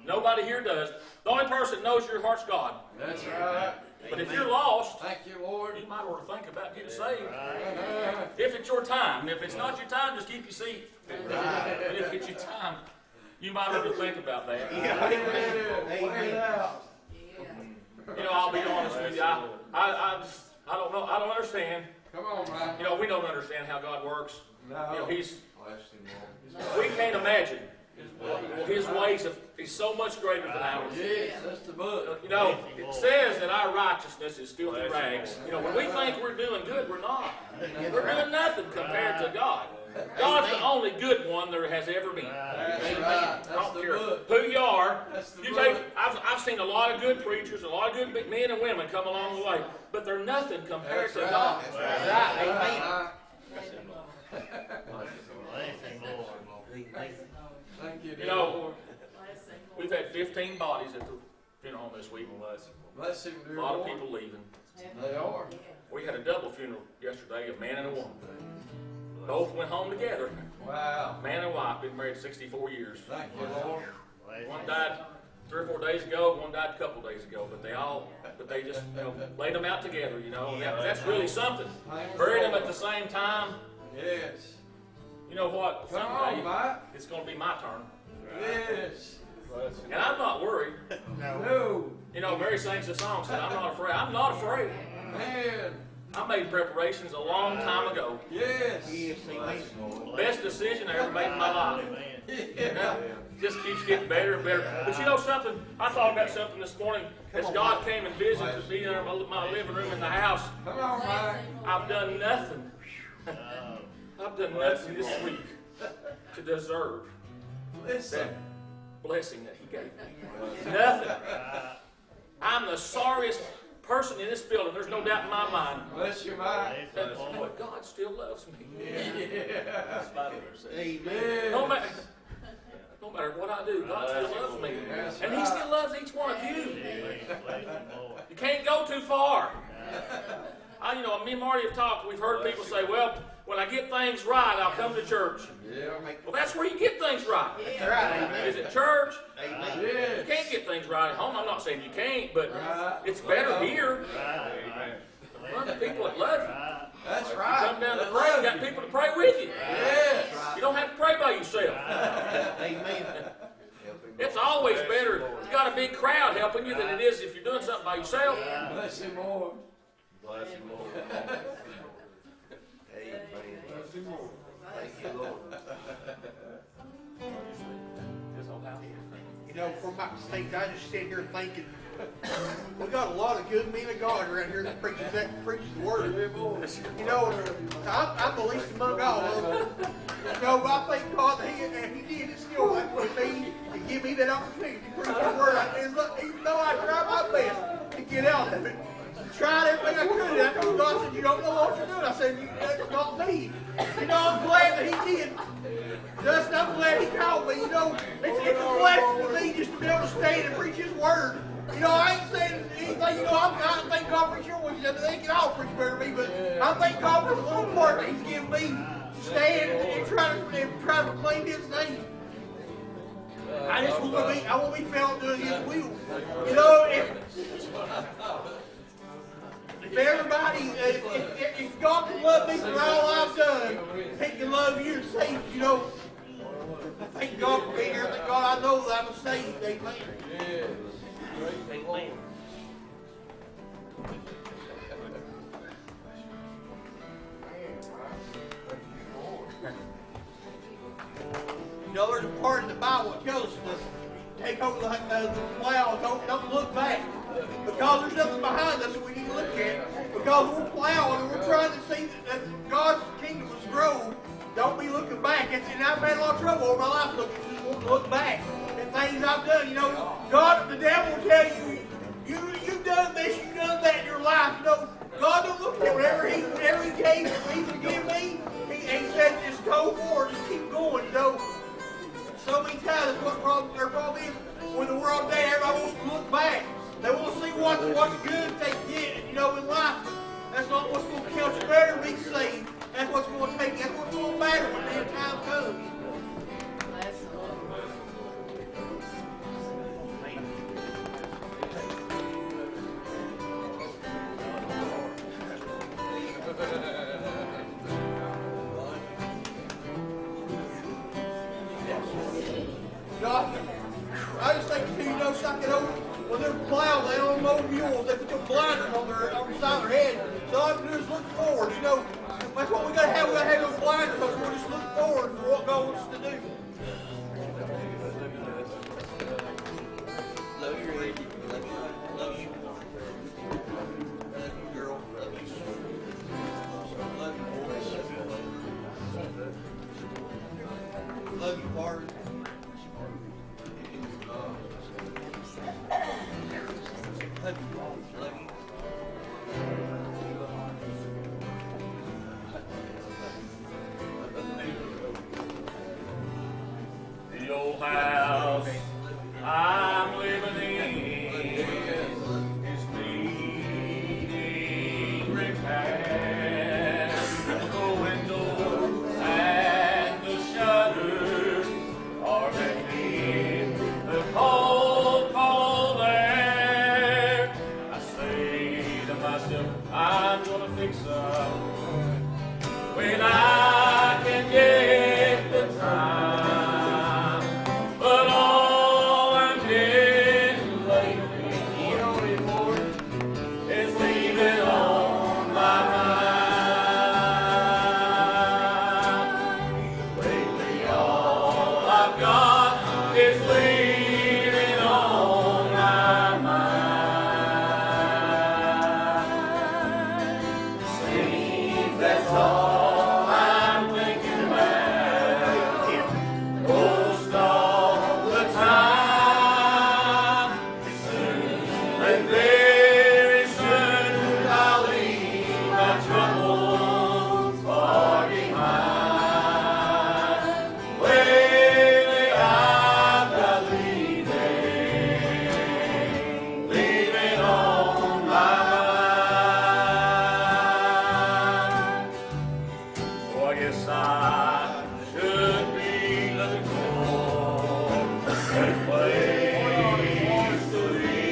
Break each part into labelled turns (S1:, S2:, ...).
S1: Nobody here does. The only person that knows your heart's God.
S2: That's right.
S1: But if you're lost,
S2: thank you, Lord,
S1: you might want to think about getting saved. If it's your time. And if it's not your time, just keep your seat. But if it's your time, you might want to think about that.
S2: Amen.
S1: You know, I'll be honest with you. I don't know. I don't understand.
S2: Come on, man.
S1: You know, we don't understand how God works.
S2: No.
S1: You know, we can't imagine. His ways he's so much greater than ours.
S2: Yes, that's the book.
S1: You know, it says that our righteousness is filthy rags. You know, when we think we're doing good, we're not. We're doing nothing compared to God. God's the only good one there has ever been.
S2: That's right.
S1: I don't care
S2: book.
S1: who you are.
S2: You take.
S1: I've seen a lot of good preachers, a lot of good men and women come along the way, but they're nothing compared to God.
S2: That's right. Amen. Thank you,
S1: You know, we've had 15 bodies at the funeral home this week.
S2: Bless him, dear
S1: A lot of
S2: Lord.
S1: people leaving.
S2: They are.
S1: We had a double funeral yesterday, a man and a woman. Both went home together.
S2: Wow.
S1: Man and wife, been married 64 years.
S2: Thank you, Lord.
S1: One died 3 or 4 days ago, one died a couple days ago, but they just, you know, laid them out together, you know. That's really something. Buried them at the same time.
S2: Yes.
S1: You know what?
S2: Come on,
S1: Someday,
S2: Mike.
S1: it's going to be my turn.
S2: Yes.
S1: And I'm not worried.
S2: No.
S1: You know, Mary sings a song, said, I'm not afraid. I'm not afraid.
S2: Man.
S1: I made preparations a long time ago.
S2: Yes.
S1: Best decision I ever made in my life.
S2: Yeah.
S1: Just keeps getting better and better. But you know something? I thought about something this morning as God came and visited me in my living room in the house.
S2: Come on, Mike.
S1: I've done nothing. I've done nothing this week to deserve
S2: Listen.
S1: that blessing that He gave me. Nothing. I'm the sorriest person in this building. There's no doubt in my mind.
S2: Bless you, Mike.
S1: But God still loves me.
S2: Yeah.
S3: Amen.
S1: No matter what I do, God still loves me. And He still loves each one of you. You can't go too far. You know, me and Marty have talked. We've heard people say, well, when I get things right, I'll come to church.
S2: Yeah.
S1: Well, that's where you get things right.
S3: That's right.
S1: Is it church?
S3: Amen.
S1: You
S2: Yes.
S1: can't get things right at home. I'm not saying you can't, but it's better here. Run the people that love you.
S2: That's
S1: You
S2: right.
S1: come down to pray, you got people to pray with you.
S2: Yes.
S1: You don't have to pray by yourself.
S3: Amen.
S1: It's always better if you got a big crowd helping you than it is if you're doing something by yourself.
S2: Bless him, Lord.
S3: Bless him, Lord. Amen.
S2: Bless him, Lord.
S3: Thank you, Lord.
S4: You know, from my state, I just sit here thinking, we got a lot of good men of God around here that preaches the word. You know, I'm the least among all of them. You know, I thank God that He did instill that with me and give me that opportunity to preach the word. Even though I try my best to get out of it, tried everything I could. And I told God, I said, you don't know what you're doing. I said, that's not me. You know, I'm glad that He did. Just, I'm glad He called me. You know, it's a blessing to me just to be able to stand and preach His word. You know, I ain't saying anything. You know, I thank God for sure. They can all preach better than me, but I thank God for the little part that He's given me to stand and try to proclaim His name. I just want to be found doing His will. You know, if everybody, if God can love me for all I've done, He can love you and save you. You know, I thank God for being here. Thank God I know that I'm saved. Amen.
S2: Yes.
S3: Amen.
S4: You know, there's a part in the Bible that tells us to take over the plow. Don't look back. Because there's nothing behind us that we need to look at. Because we're plowing and we're trying to see that God's kingdom is grown. Don't be looking back. And I've had a lot of trouble over my life just wanting to look back at things I've done. You know, God, the devil will tell you, you've done this, you've done that in your life. You know, God don't look at whatever He gave me to give me. He said, just go forward, just keep going. You know, so many times what their problem is with the world today. Everybody wants to look back. They want to see what's good they can get. You know, in life, that's not what's going to count you better than being saved. That's what's going to take. That's what's going to matter when the time comes. plow, they don't mow mules, they put them blinders on the side of their head. So all I can do is look forward, you know. That's what we gotta have those blinders, because we're just looking forward for what God wants us to do.
S3: Love you, Reggie. Love you. Love you. Love you, girl. Love you. Love you, boys. Love you, Bart. Love you. Love you.
S1: The old house I'm living in is needing repair. The windows and the shutters are making the cold, cold air. I say to myself, I'm gonna fix up when I can get the time. But all I'm getting lately, you know anymore, is leaving on my mind. Lately all I've got is leaving on my mind. Seems that's all I'm thinking about. Most all the time. And very soon I'll leave my troubles far behind. Lately I've got leaving on my mind. So I guess I should be looking for a place to live.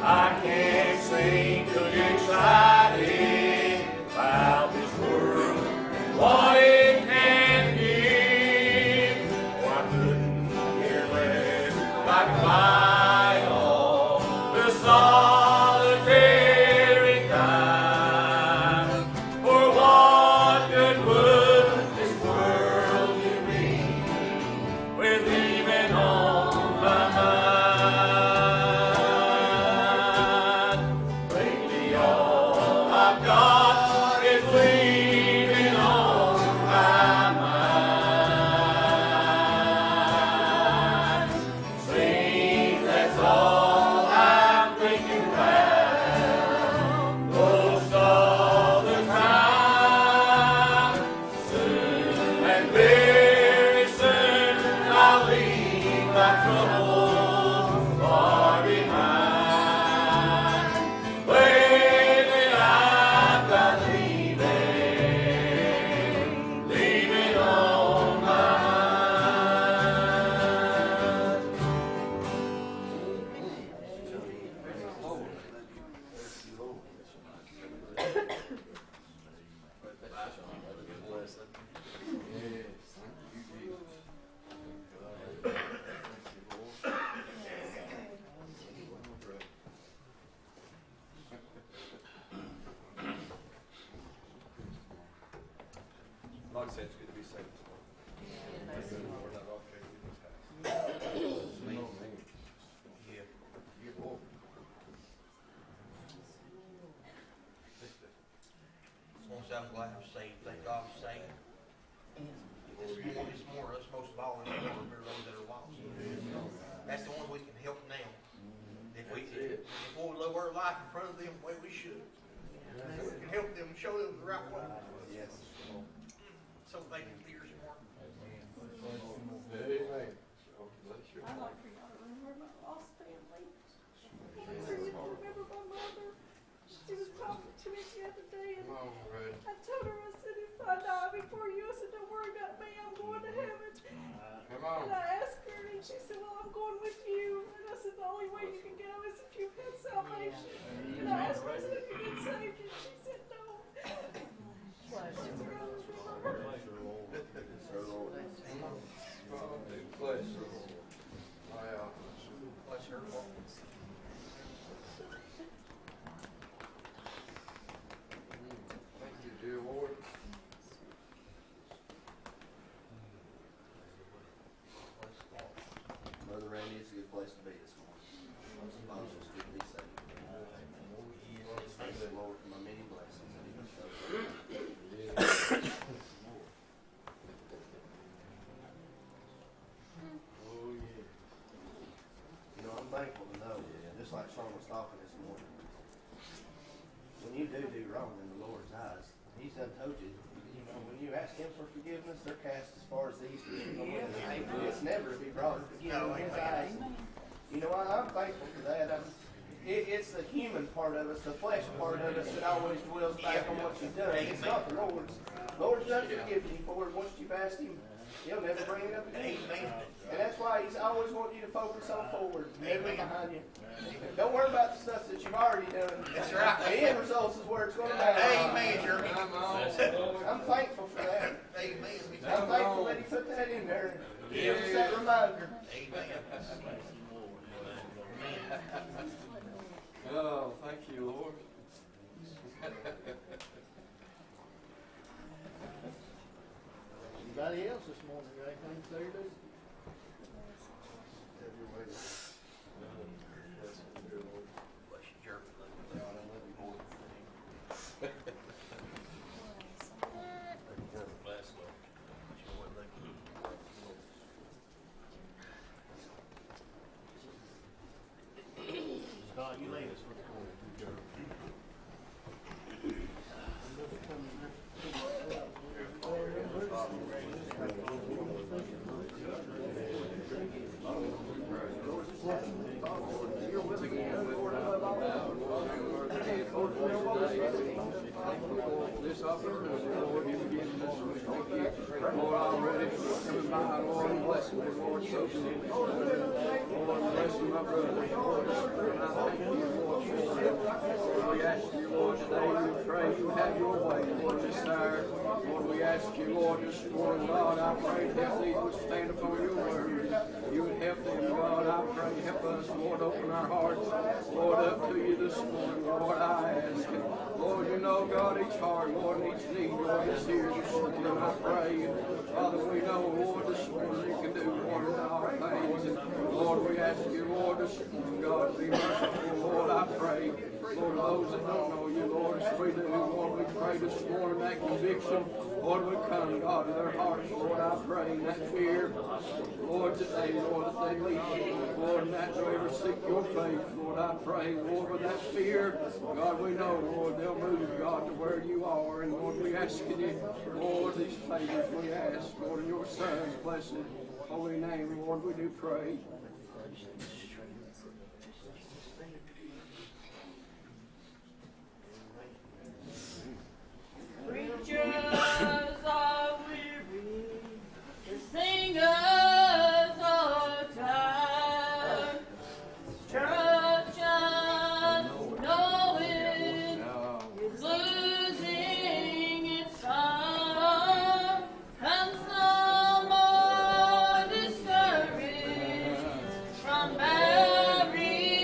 S1: I can't seem to get excited about this world and what it can give. Oh, I couldn't care less if I could buy all the solitary kind. For what good would this world do me with leaving on my mind? Lately all I've got is leaving on my mind. Seems that's all I'm thinking about most all the time. Soon and very soon I'll leave my troubles far behind. Lately I've got leaving on my mind.
S2: Like I said, it's good to be saved this morning. We're not all okay with this house.
S3: Most I'm glad I'm saved. Thank God I'm saved. It's more us most of all. It's more remember those that are lost. That's the ones we can help now. If we live our life in front of them the way we should, we can help them, show them the right way.
S2: Yes.
S3: So they can fear us more.
S2: Amen.
S5: I'd like for y'all to remember my lost family. I'd like for you to remember my mother. She was talking to me the other day and I told her, I said, if I die before you, I said, don't worry about me, I'm going to heaven.
S2: Come on.
S5: And I asked her and she said, well, I'm going with you. And I said, the only way you can go is if you've had salvation. And I asked her, I said, have you been saved? And she said, no. Bless
S2: Bless her.
S3: Bless her.
S2: place to be this morning. I'm supposed to be saved. Thank the Lord for my many blessings that He bestowed. You know, I'm thankful to know, just like Sean was talking this morning, when you do wrong in the Lord's eyes, He's done told you, you know, when you ask Him for forgiveness, they're cast as far as the east is from the west. It's never to be brought again in His eyes. You know, I'm thankful for that. It's the human part of us, the flesh part of us that always dwells back on what you've done. It's not the Lord's. Lord's done forgiven you for it. Once you've asked Him, He'll never bring it up again. And that's why He's always wanting you to focus on forward, never behind you. Don't worry about the stuff that you've already done.
S3: That's right.
S2: The end results is where it's going to matter.
S3: Amen, Jeremy.
S2: I'm thankful for that.
S3: Amen.
S2: I'm thankful that He put that in there. Give us that reminder.
S3: Amen.
S6: Oh, thank you, Lord.
S4: Anybody else this morning got anything to say to do?
S3: Bless you, Jeremy.
S4: God, you lead us with
S6: This opportunity, Lord, you begin this week. Thank you, Lord, already coming by, Lord, blessing the Lord, so good. Lord, blessing my brother, Lord, and I thank you, Lord, for we ask you, Lord, today we pray you have your way, Lord, this hour. Lord, we ask you, Lord, this morning, God, I pray that these would stand upon your word. You would help them, God, I pray, help us, Lord, open our hearts, Lord, up to you this morning, Lord, I ask. Lord, you know, God, each heart, Lord, and each need, Lord, is here this morning, I pray. Father, we know, Lord, this morning you can do, Lord, in all things. And Lord, we ask you, Lord, this morning, God, be merciful, Lord, I pray. Lord, those that don't know you, Lord, as we do, Lord, we pray this morning that conviction, Lord, would come, God, to their hearts, Lord, I pray, that fear, Lord, today, Lord, that they leave you, Lord, and that they ever seek your face, Lord, I pray, Lord, with that fear, God, we know, Lord, they'll move, God, to where you are, and Lord, we ask you, Lord, these favors we ask, Lord, in your Son's blessed holy name, Lord, we do pray.
S7: Preachers are weary, the singers are tired, church just know it is losing its fire, and some are discouraged from marrying.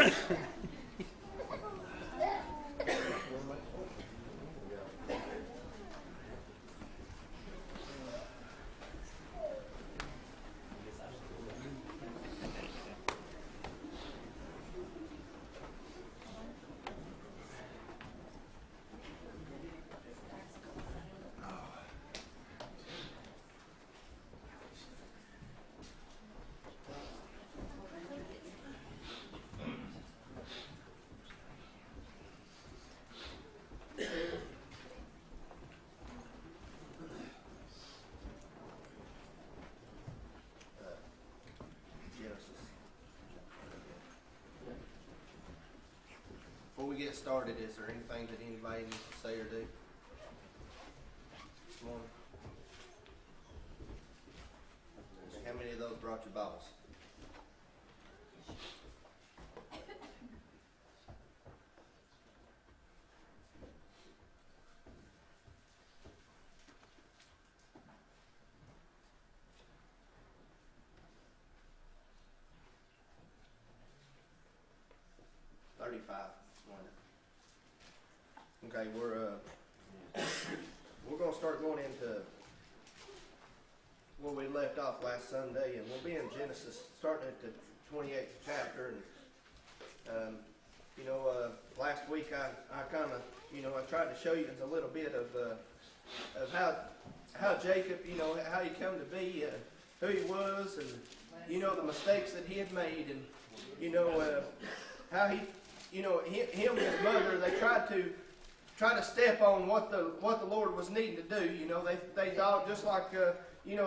S2: Genesis. Before we get started, is there anything that anybody needs to say or do this morning? How many of those brought your Bibles? Okay, we're gonna start going into where we left off last Sunday, and we'll be in Genesis, starting at the 28th chapter. And last week I kind of, I tried to show you a little bit of how Jacob, how he come to be, who he was, and the mistakes that he had made, and how he, him and his mother, they tried to step on what the Lord was needing to do. They thought, just like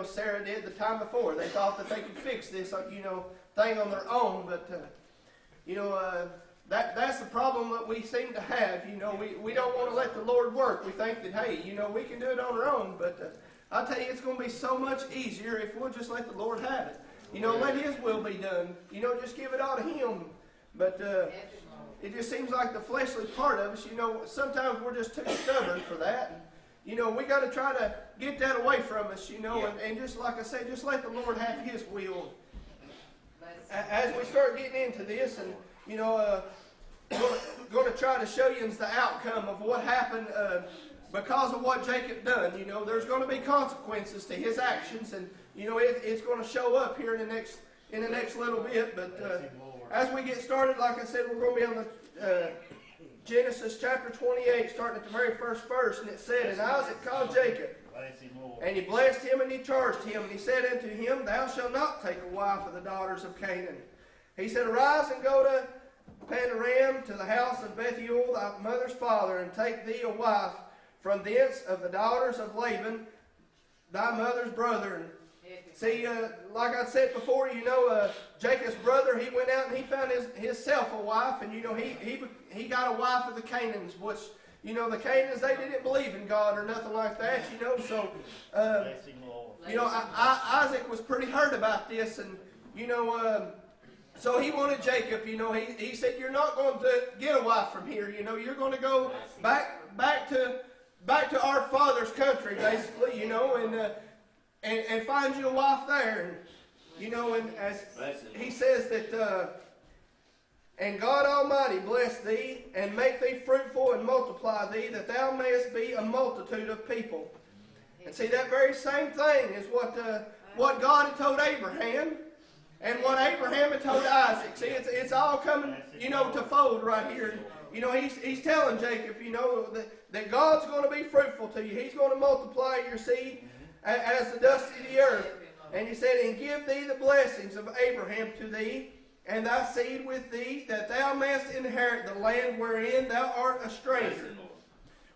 S2: Sarah did the time before, they thought that they could fix this thing on their own. But that's the problem that we seem to have. We don't want to let the Lord work. We think that, hey, we can do it on our own. But I tell you, it's going to be so much easier if we'll just let the Lord have it. Let His will be done. Just give it all to Him. But it just seems like the fleshly part of us, sometimes we're just too stubborn for that. We got to try to get that away from us, and just like I said, just let the Lord have His will. As we start getting into this, and going to try to show you the outcome of what happened because of what Jacob done. There's going to be consequences to his actions, and it's going to show up here in the next little bit. But as we get started, like I said, we're going to be on the Genesis chapter 28, starting at the very first verse, and it said, "And Isaac called Jacob, and he blessed him, and he charged him, and he said unto him, Thou shalt not take a wife of the daughters of Canaan. He said, Arise and go to Padan-aram, to the house of Bethuel, thy mother's father, and take thee a wife from thence of the daughters of Laban, thy mother's brother." See, like I said before, Jacob's brother, he went out and he found himself a wife, and he got a wife of the Canaanites, which the Canaanites, they didn't believe in God or nothing like that, so Isaac was pretty hurt about this, and so he wanted Jacob. He said, "You're not going to get a wife from here. You're going to go back to our father's country, basically, and find you a wife there." And as he says that, "And God Almighty bless thee, and make thee fruitful, and multiply thee, that thou mayest be a multitude of people." And see, that very same thing is what God had told Abraham, and what Abraham had told Isaac. See, it's all coming, to fold right here. He's telling Jacob, that God's going to be fruitful to you. He's going to multiply your seed as the dust of the earth. And he said, "And give thee the blessings of Abraham to thee, and thy seed with thee, that thou mayest inherit the land wherein thou art a stranger,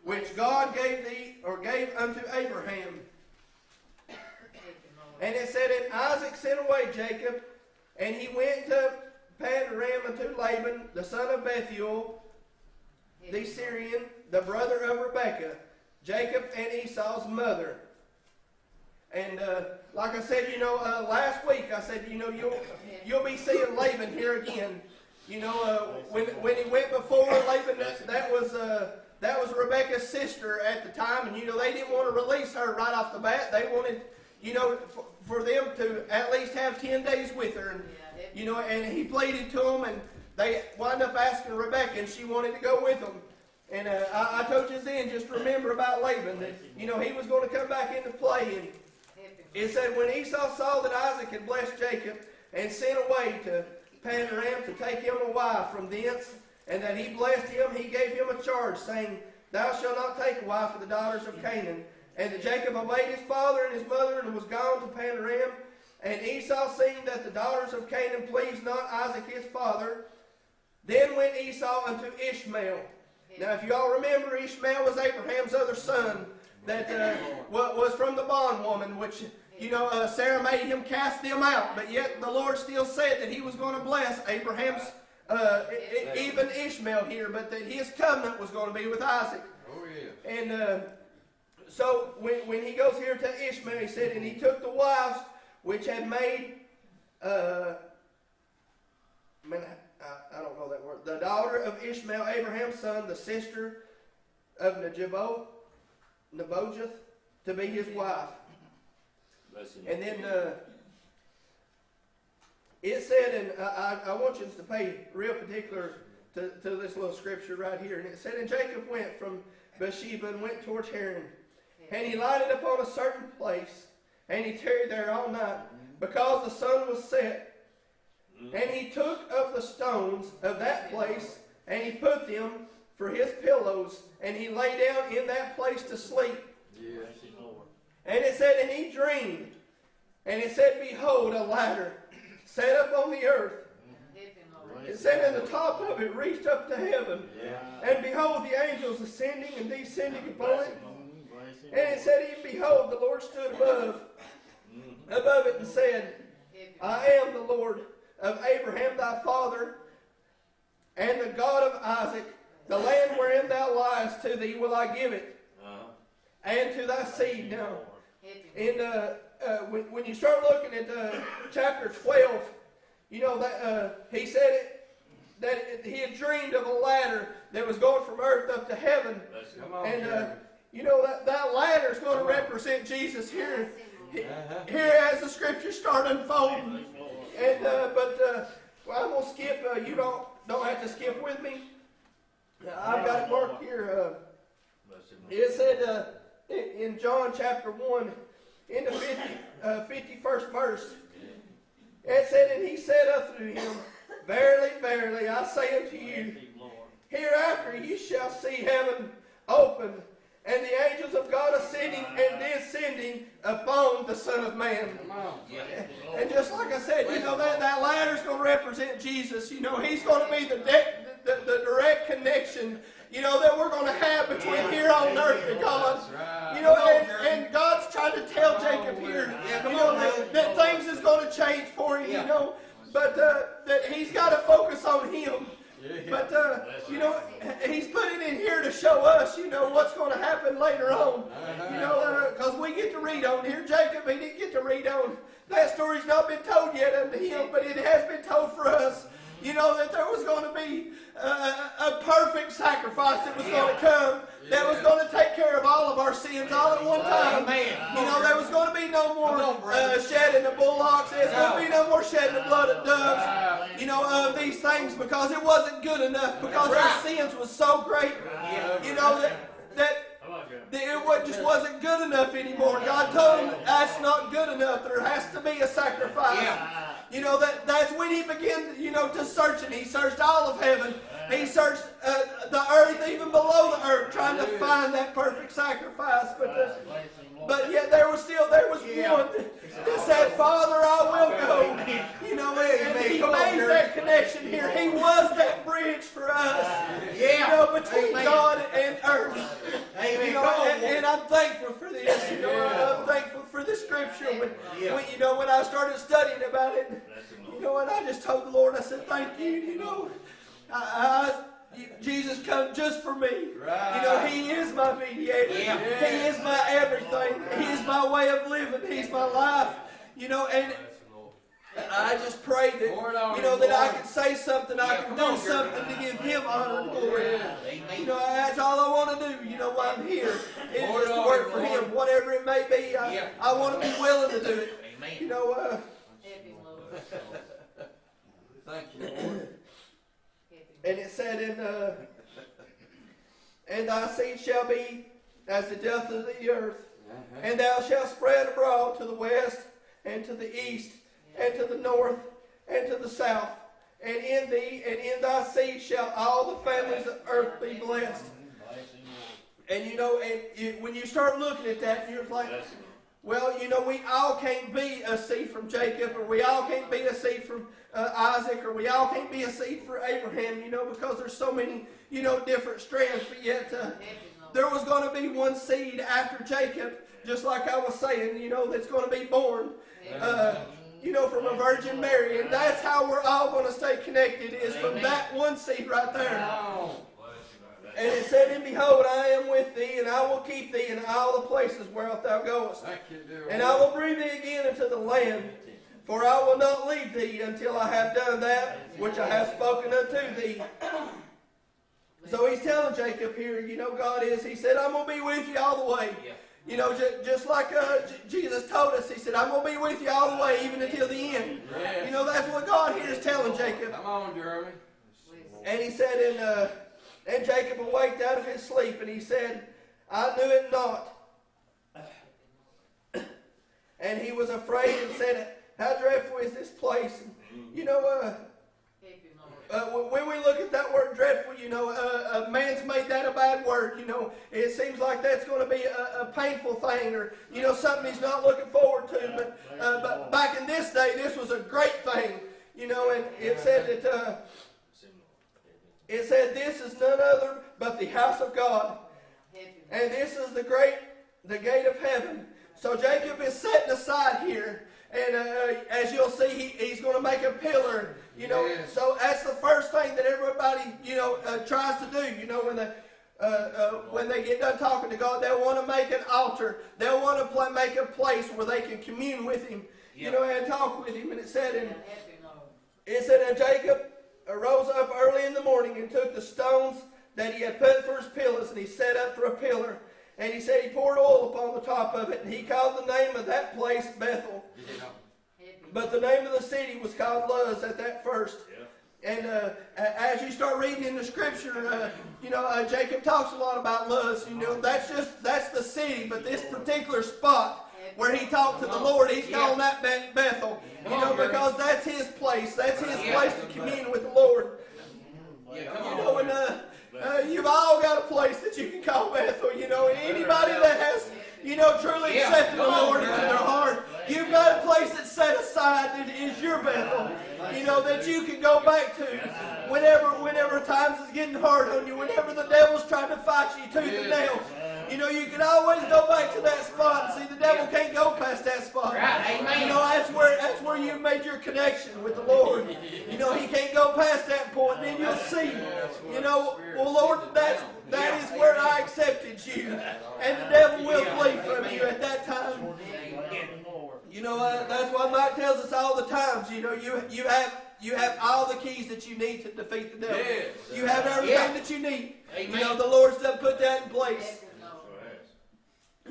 S2: which God gave thee, or gave unto Abraham." And it said, "And Isaac sent away Jacob, and he went to Padan-aram unto Laban, the son of Bethuel, the Syrian, the brother of Rebekah, Jacob and Esau's mother." And like I said, last week I said, you'll be seeing Laban here again. When he went before Laban, that was Rebekah's sister at the time, and they didn't want to release her right off the bat. They wanted, for them to at least have 10 days with her, and and he pleaded to them, and they wind up asking Rebekah, and she wanted to go with them. And I told you then, just remember about Laban, that, you know, he was going to come back into play. And it said, when Esau saw that Isaac had blessed Jacob and sent away to Paddan-aram to take him a wife from thence, and that he blessed him, he gave him a charge, saying, Thou shalt not take a wife of the daughters of Canaan. And that Jacob obeyed his father and his mother, and was gone to Paddan-aram. And Esau, seeing that the daughters of Canaan pleased not Isaac his father, then went Esau unto Ishmael. Now, if you all remember, Ishmael was Abraham's other son that was from the bondwoman, which, you know, Sarah made him cast them out. But yet the Lord still said that he was going to bless Abraham's, even Ishmael here, but that his covenant was going to be with Isaac.
S6: Oh, yeah.
S2: And so when he goes here to Ishmael, he said, and he took the wives which had made, I don't know that word. The daughter of Ishmael, Abraham's son, the sister of Nebajoth, to be his wife. And then it said, and I want you to pay real particular to this little scripture right here. And it said, and Jacob went from Beersheba and went towards Haran. And he lighted upon a certain place, and he tarried there all night, because the sun was set. And he took of the stones of that place, and he put them for his pillows, and he lay down in that place to sleep.
S6: Yeah.
S2: And it said, and he dreamed, and it said, behold, a ladder set up on the earth. It said, and the top of it reached up to heaven. And behold, the angels ascending and descending upon it. And it said, and behold, the Lord stood above it, and said, I am the Lord of Abraham thy father, and the God of Isaac. The land wherein thou liest, to thee will I give it, and to thy seed. Now, when you start looking at chapter 12, you know that he said that he had dreamed of a ladder that was going from earth up to heaven. And you know that ladder is going to represent Jesus here. Here as the scriptures start unfolding. And well, I'm gonna skip. You don't have to skip with me. I've got it marked here. It said in John chapter 1, in the 51st verse, it said, and he said unto him, Verily, verily, I say unto you, hereafter you shall see heaven open, and the angels of God ascending and descending upon the Son of Man. And just like I said, you know, that ladder's going to represent Jesus. You know, he's going to be the direct connection, you know, that we're going to have between here on earth and God. You know, and God's trying to tell Jacob here, come on, that things is going to change for him, you know, but that he's got to focus on him. But, you know, he's put it in here to show us, you know, what's going to happen later on. You know, because we get to read on here. Jacob, he didn't get to read on. That story's not been told yet unto him, but it has been told for us. You know, that there was going to be a perfect sacrifice that was going to come, that was going to take care of all of our sins all at one time. You know, there was going to be no more shedding of bullocks. There's going to be no more shedding of blood of doves. You know, of these things, because it wasn't good enough, because our sins was so great. You know, that it just wasn't good enough anymore. God told him that's not good enough. There has to be a sacrifice. You know, that's when he began, you know, to search it. He searched all of heaven. He searched the earth, even below the earth, trying to find that perfect sacrifice. But yet there was one that said, Father, I will go. You know, and he made that connection here. He was that bridge for us, you know, between God and earth. You know, and I'm thankful for this. You know, I'm thankful for the scripture. You know, when I started studying about it, you know, and I just told the Lord, I said, thank you. You know, Jesus come just for me. You know, he is my mediator. He is my everything. He is my way of living. He's my life. You know, and I just pray that, you know, that I can say something, I can do something to give him honor and glory. You know, that's all I want to do, you know, while I'm here, is just to work for him, whatever it may be. I want to be willing to do it. You know,
S6: Thank you, Lord.
S2: And it said and thy seed shall be as the depth of the earth, and thou shalt spread abroad to the west, and to the east, and to the north, and to the south. And in thee and in thy seed shall all the families of earth be blessed. And when you start looking at that, you're like, well, we all can't be a seed from Jacob, or we all can't be a seed from Isaac, or we all can't be a seed for Abraham, because there's so many, different strands. But yet, there was going to be one seed after Jacob, just like I was saying, that's going to be born, from a Virgin Mary. And that's how we're all going to stay connected, is from that one seed right there. And it said, and behold, I am with thee, and I will keep thee in all the places whereof thou goest. And I will bring thee again into the land, for I will not leave thee until I have done that which I have spoken unto thee. So he's telling Jacob here, God is, he said, I'm going to be with you all the way. Just like Jesus told us, he said, I'm going to be with you all the way, even until the end. Yes. That's what God here is telling Jacob. Come on, Jeremy. And he said, and Jacob awaked out of his sleep, and he said, I knew it not. And he was afraid and said, how dreadful is this place? When we look at that word dreadful, a man's made that a bad word. It seems like that's going to be a painful thing, or, something he's not looking forward to. But back in this day, this was a great thing, and it said that, this is none other but the house of God. And this is the gate of heaven. So Jacob is setting aside here. And as you'll see, he's going to make a pillar, Yes. So that's the first thing that everybody, tries to do, when they get done talking to God. They'll want to make an altar. They'll want to make a place where they can commune with Him, and talk with Him. And it said, and Jacob arose up early in the morning and took the stones that he had put for his pillars, and he set up for a pillar. And he said he poured oil upon the top of it, and he called the name of that place Bethel. But the name of the city was called Luz at that first. And as you start reading in the scripture, Jacob talks a lot about Luz. That's the city, but this particular spot where he talked to the Lord, he's calling that Bethel. Because that's his place. That's his place to commune with the Lord. You've all got a place that you can call Bethel. Anybody that has, truly accepted the Lord into their heart, you've got a place that's set aside that is your Bethel. That you can go back to whenever times is getting hard on you, whenever the devil's trying to fight you tooth and nail. You can always go back to that spot and see the devil can't go past that spot. That's where you made your connection with the Lord. He can't go past that point. Then you'll see. Well, Lord, that is where I accepted you, and the devil will flee from you at that time. That's what Mike tells us all the times. You have all the keys that you need to defeat the devil. You have everything that you need. The Lord's done put that in place.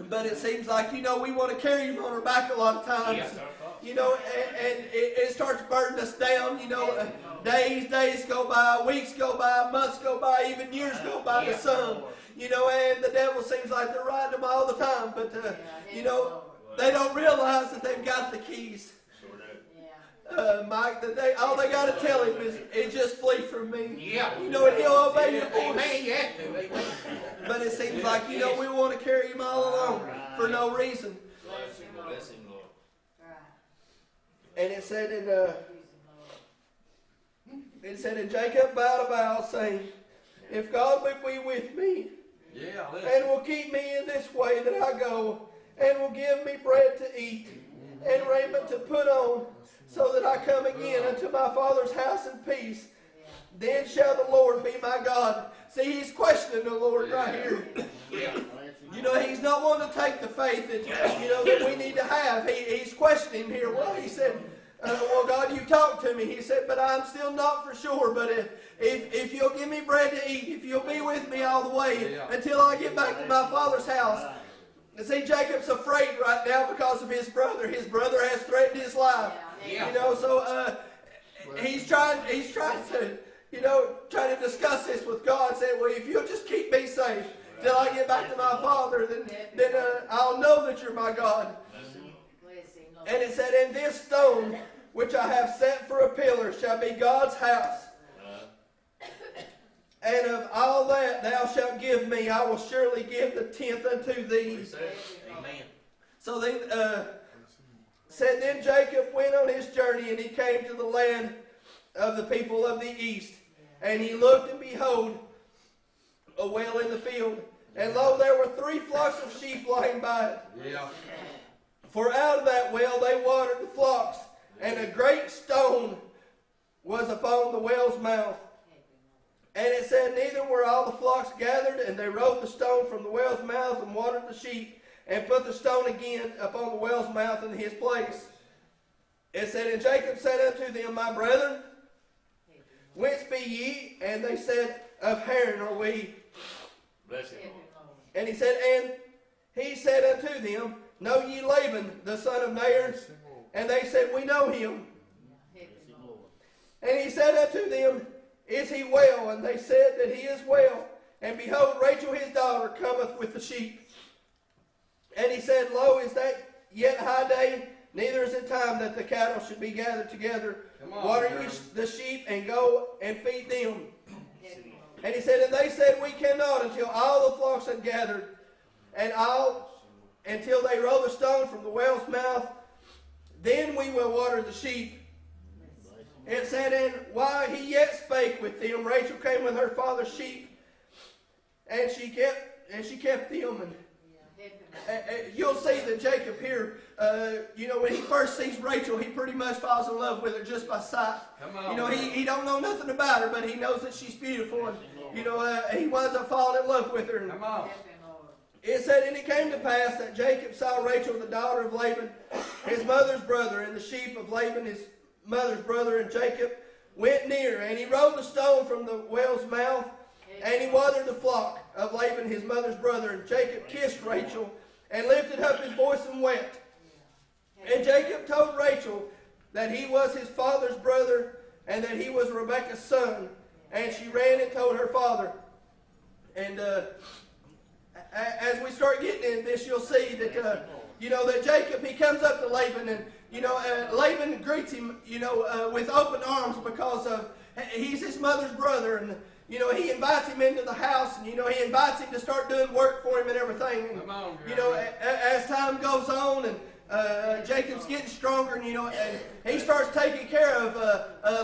S2: But it seems like, we want to carry him on our back a lot of times. And it starts burning us down. Days go by, weeks go by, months go by, even years go by to some. And the devil seems like they're riding them all the time. But, they don't realize that they've got the keys. Mike, all they got to tell him is just flee from me. And he'll obey your voice. But it seems like, we want to carry him all along for no reason. And it said in Jacob vowed a vow, saying, if God will be with me, and will keep me in this way that I go, and will give me bread to eat, and raiment to put on, so that I come again unto my father's house in peace, then shall the Lord be my God. See, he's questioning the Lord right here. He's not wanting to take the faith that, that we need to have. He's questioning here. Well, he said, well, God, you talked to me. He said, but I'm still not for sure. But if you'll give me bread to eat, if you'll be with me all the way until I get back to my father's house. And see, Jacob's afraid right now because of his brother. His brother has threatened his life. So he's trying to, trying to discuss this with God, saying, well, if you'll just keep me safe till I get back to my Father, then I'll know that you're my God. And it said, and this stone which I have set for a pillar shall be God's house. And of all that thou shalt give me, I will surely give the tenth unto thee.
S3: Amen.
S2: So they said, then Jacob went on his journey, and he came to the land of the people of the east. And he looked, and behold, a well in the field. And lo, there were 3 flocks of sheep lying by it.
S6: Yeah.
S2: For out of that well they watered the flocks, and a great stone was upon the well's mouth. And it said, neither were all the flocks gathered, and they rolled the stone from the well's mouth and watered the sheep, and put the stone again upon the well's mouth in his place. It said, and Jacob said unto them, my brethren, whence be ye? And they said, of Haran are we.
S1: Bless him.
S2: And he said unto them, know ye Laban, the son of Nahor? And they said, we know him. And he said unto them, is he well? And they said that he is well. And behold, Rachel his daughter cometh with the sheep. And he said, lo, is that yet high day? Neither is it time that the cattle should be gathered together. Water ye the sheep, and go and feed them. And he said, and they said, we cannot until all the flocks are gathered, and until they roll the stone from the well's mouth, then we will water the sheep. It said, and while he yet spake with them, Rachel came with her father's sheep, and she kept them. And you'll see that Jacob here, when he first sees Rachel, he pretty much falls in love with her just by sight. He don't know nothing about her, but he knows that she's beautiful, and he winds up falling in love with her. And it said, and it came to pass that Jacob saw Rachel, the daughter of Laban, his mother's brother, and the sheep of Laban, his mother's brother, and Jacob went near, and he rolled the stone from the well's mouth, and he watered the flock of Laban, his mother's brother. And Jacob kissed Rachel, and lifted up his voice and wept. And Jacob told Rachel that he was his father's brother, and that he was Rebekah's son. And she ran and told her father. And as we start getting into this, you'll see that that Jacob, he comes up to Laban, and Laban greets him with open arms, because of he's his mother's brother, and he invites him into the house, and he invites him to start doing work for him and everything. And, as time goes on, and Jacob's getting stronger, and and he starts taking care of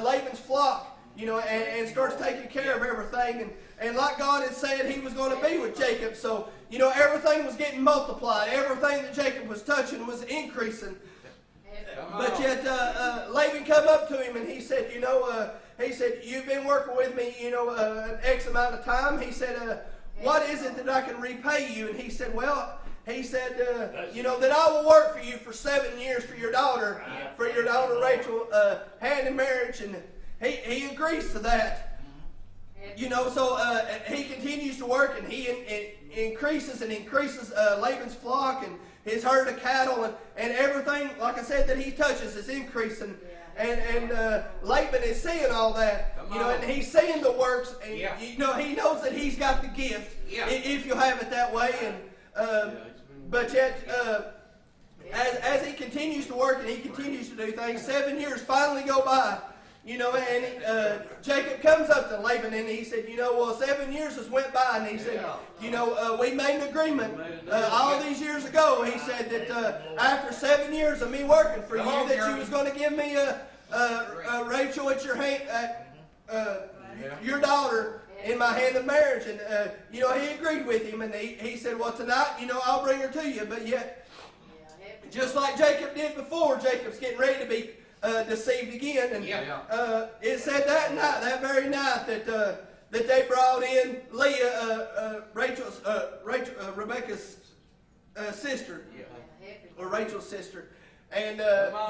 S2: Laban's flock, and starts taking care of everything. And like God had said, he was going to be with Jacob. So, everything was getting multiplied. Everything that Jacob was touching was increasing. But yet, Laban come up to him, and he said, you've been working with me, an X amount of time. He said, what is it that I can repay you? And he said, that I will work for you for 7 years for your daughter Rachel, hand in marriage. And he agrees to that. So he continues to work, and he increases Laban's flock and his herd of cattle, and everything, like I said, that he touches is increasing. And Laban is seeing all that, and he's seeing the works, and he knows that he's got the gift, if you have it that way. And but yet, as he continues to work and he continues to do things, 7 years finally go by. And Jacob comes up to Laban, and he said, 7 years has went by, and he said, we made an agreement all these years ago. He said that after 7 years of me working for you, that you was going to give me Rachel at your hand, your daughter in my hand of marriage. And he agreed with him, and he said, well, tonight, I'll bring her to you. But yet, just like Jacob did before, Jacob's getting ready to be deceived again. And it said that very night that they brought in Leah, Rebekah's sister, or Rachel's sister. And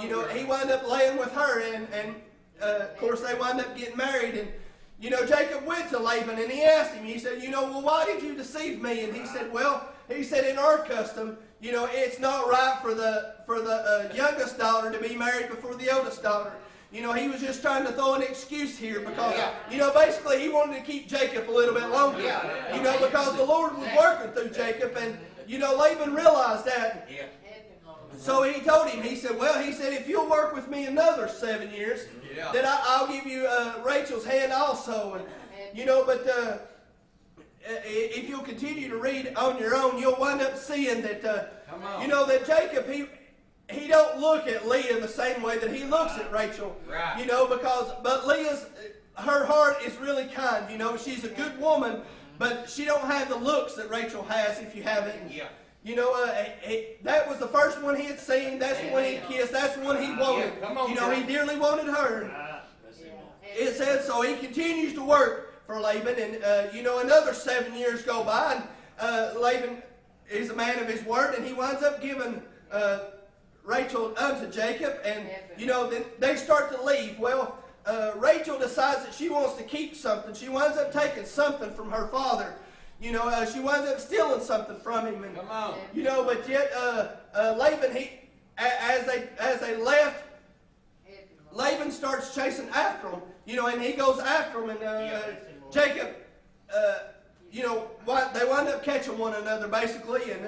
S2: he wound up laying with her, and of course they wound up getting married. And Jacob went to Laban, and he asked him, he said, well, why did you deceive me? And he said, in our custom, it's not right for the youngest daughter to be married before the oldest daughter. you know, he was just trying to throw an excuse here because, you know, basically he wanted to keep Jacob a little bit longer. You know, because the Lord was working through Jacob, and, you know, Laban realized that. So he told him, he said, well, he said, if you'll work with me another 7 years, then I'll give you Rachel's hand also. And, you know, but if you'll continue to read on your own, you'll wind up seeing that, you know, that Jacob, he don't look at Leah the same way that he looks at Rachel. You know, but Leah's, her heart is really kind. You know, she's a good woman, but she don't have the looks that Rachel has if you haven't. You know, that was the first one he had seen. That's the one he kissed. That's the one he wanted. You know, he dearly wanted her. It says, so he continues to work for Laban. And, you know, another 7 years go by. And Laban is a man of his word. And he winds up giving Rachel unto Jacob. And, you know, then they start to leave. Well, Rachel decides that she wants to keep something. She winds up taking something from her father. You know, she winds up stealing something from him, and you know. But yet, Laban, as they left, Laban starts chasing after them. You know, and he goes after them, and Jacob, you know, they wind up catching one another basically, and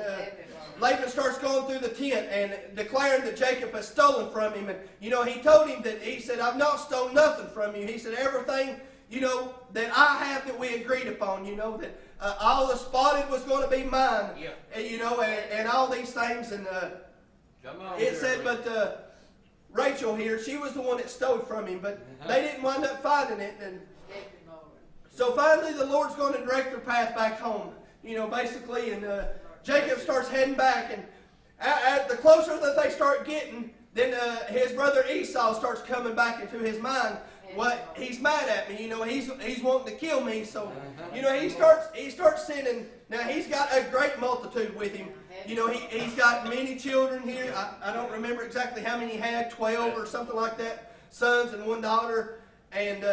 S2: Laban starts going through the tent and declaring that Jacob has stolen from him, and you know, he told him that he said, "I've not stolen nothing from you." He said, "Everything, you know, that I have that we agreed upon, you know, that all the spotted was going to be mine, and, you know, and all these things." And it said, but Rachel here, she was the one that stole from him, but they didn't wind up finding it. And so finally the Lord's going to direct their path back home, you know, basically, and Jacob starts heading back, and at the closer that they start getting, then his brother Esau starts coming back into his mind. What, he's mad at me, you know, he's wanting to kill me, so, you know, he starts sending. Now he's got a great multitude with him. You know, he's got many children here. I don't remember exactly how many he had, 12 or something like that, sons and one daughter, and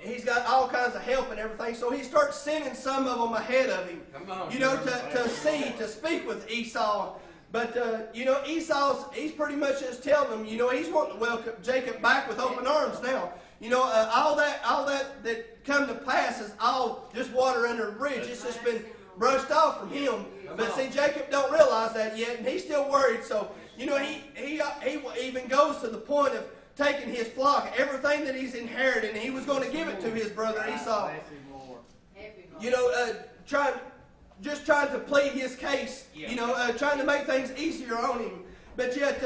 S2: he's got all kinds of help and everything, so he starts sending some of them ahead of him, you know, to speak with Esau. But, you know, he's pretty much just telling them, you know, he's wanting to welcome Jacob back with open arms now. You know, all that come to pass is all just water under a bridge. It's just been brushed off from him. But see, Jacob don't realize that yet, and he's still worried. So, you know, he even goes to the point of taking his flock, everything that he's inherited, and he was going to give it to his brother Esau. You know, trying to plead his case, you know, trying to make things easier on him. But yet,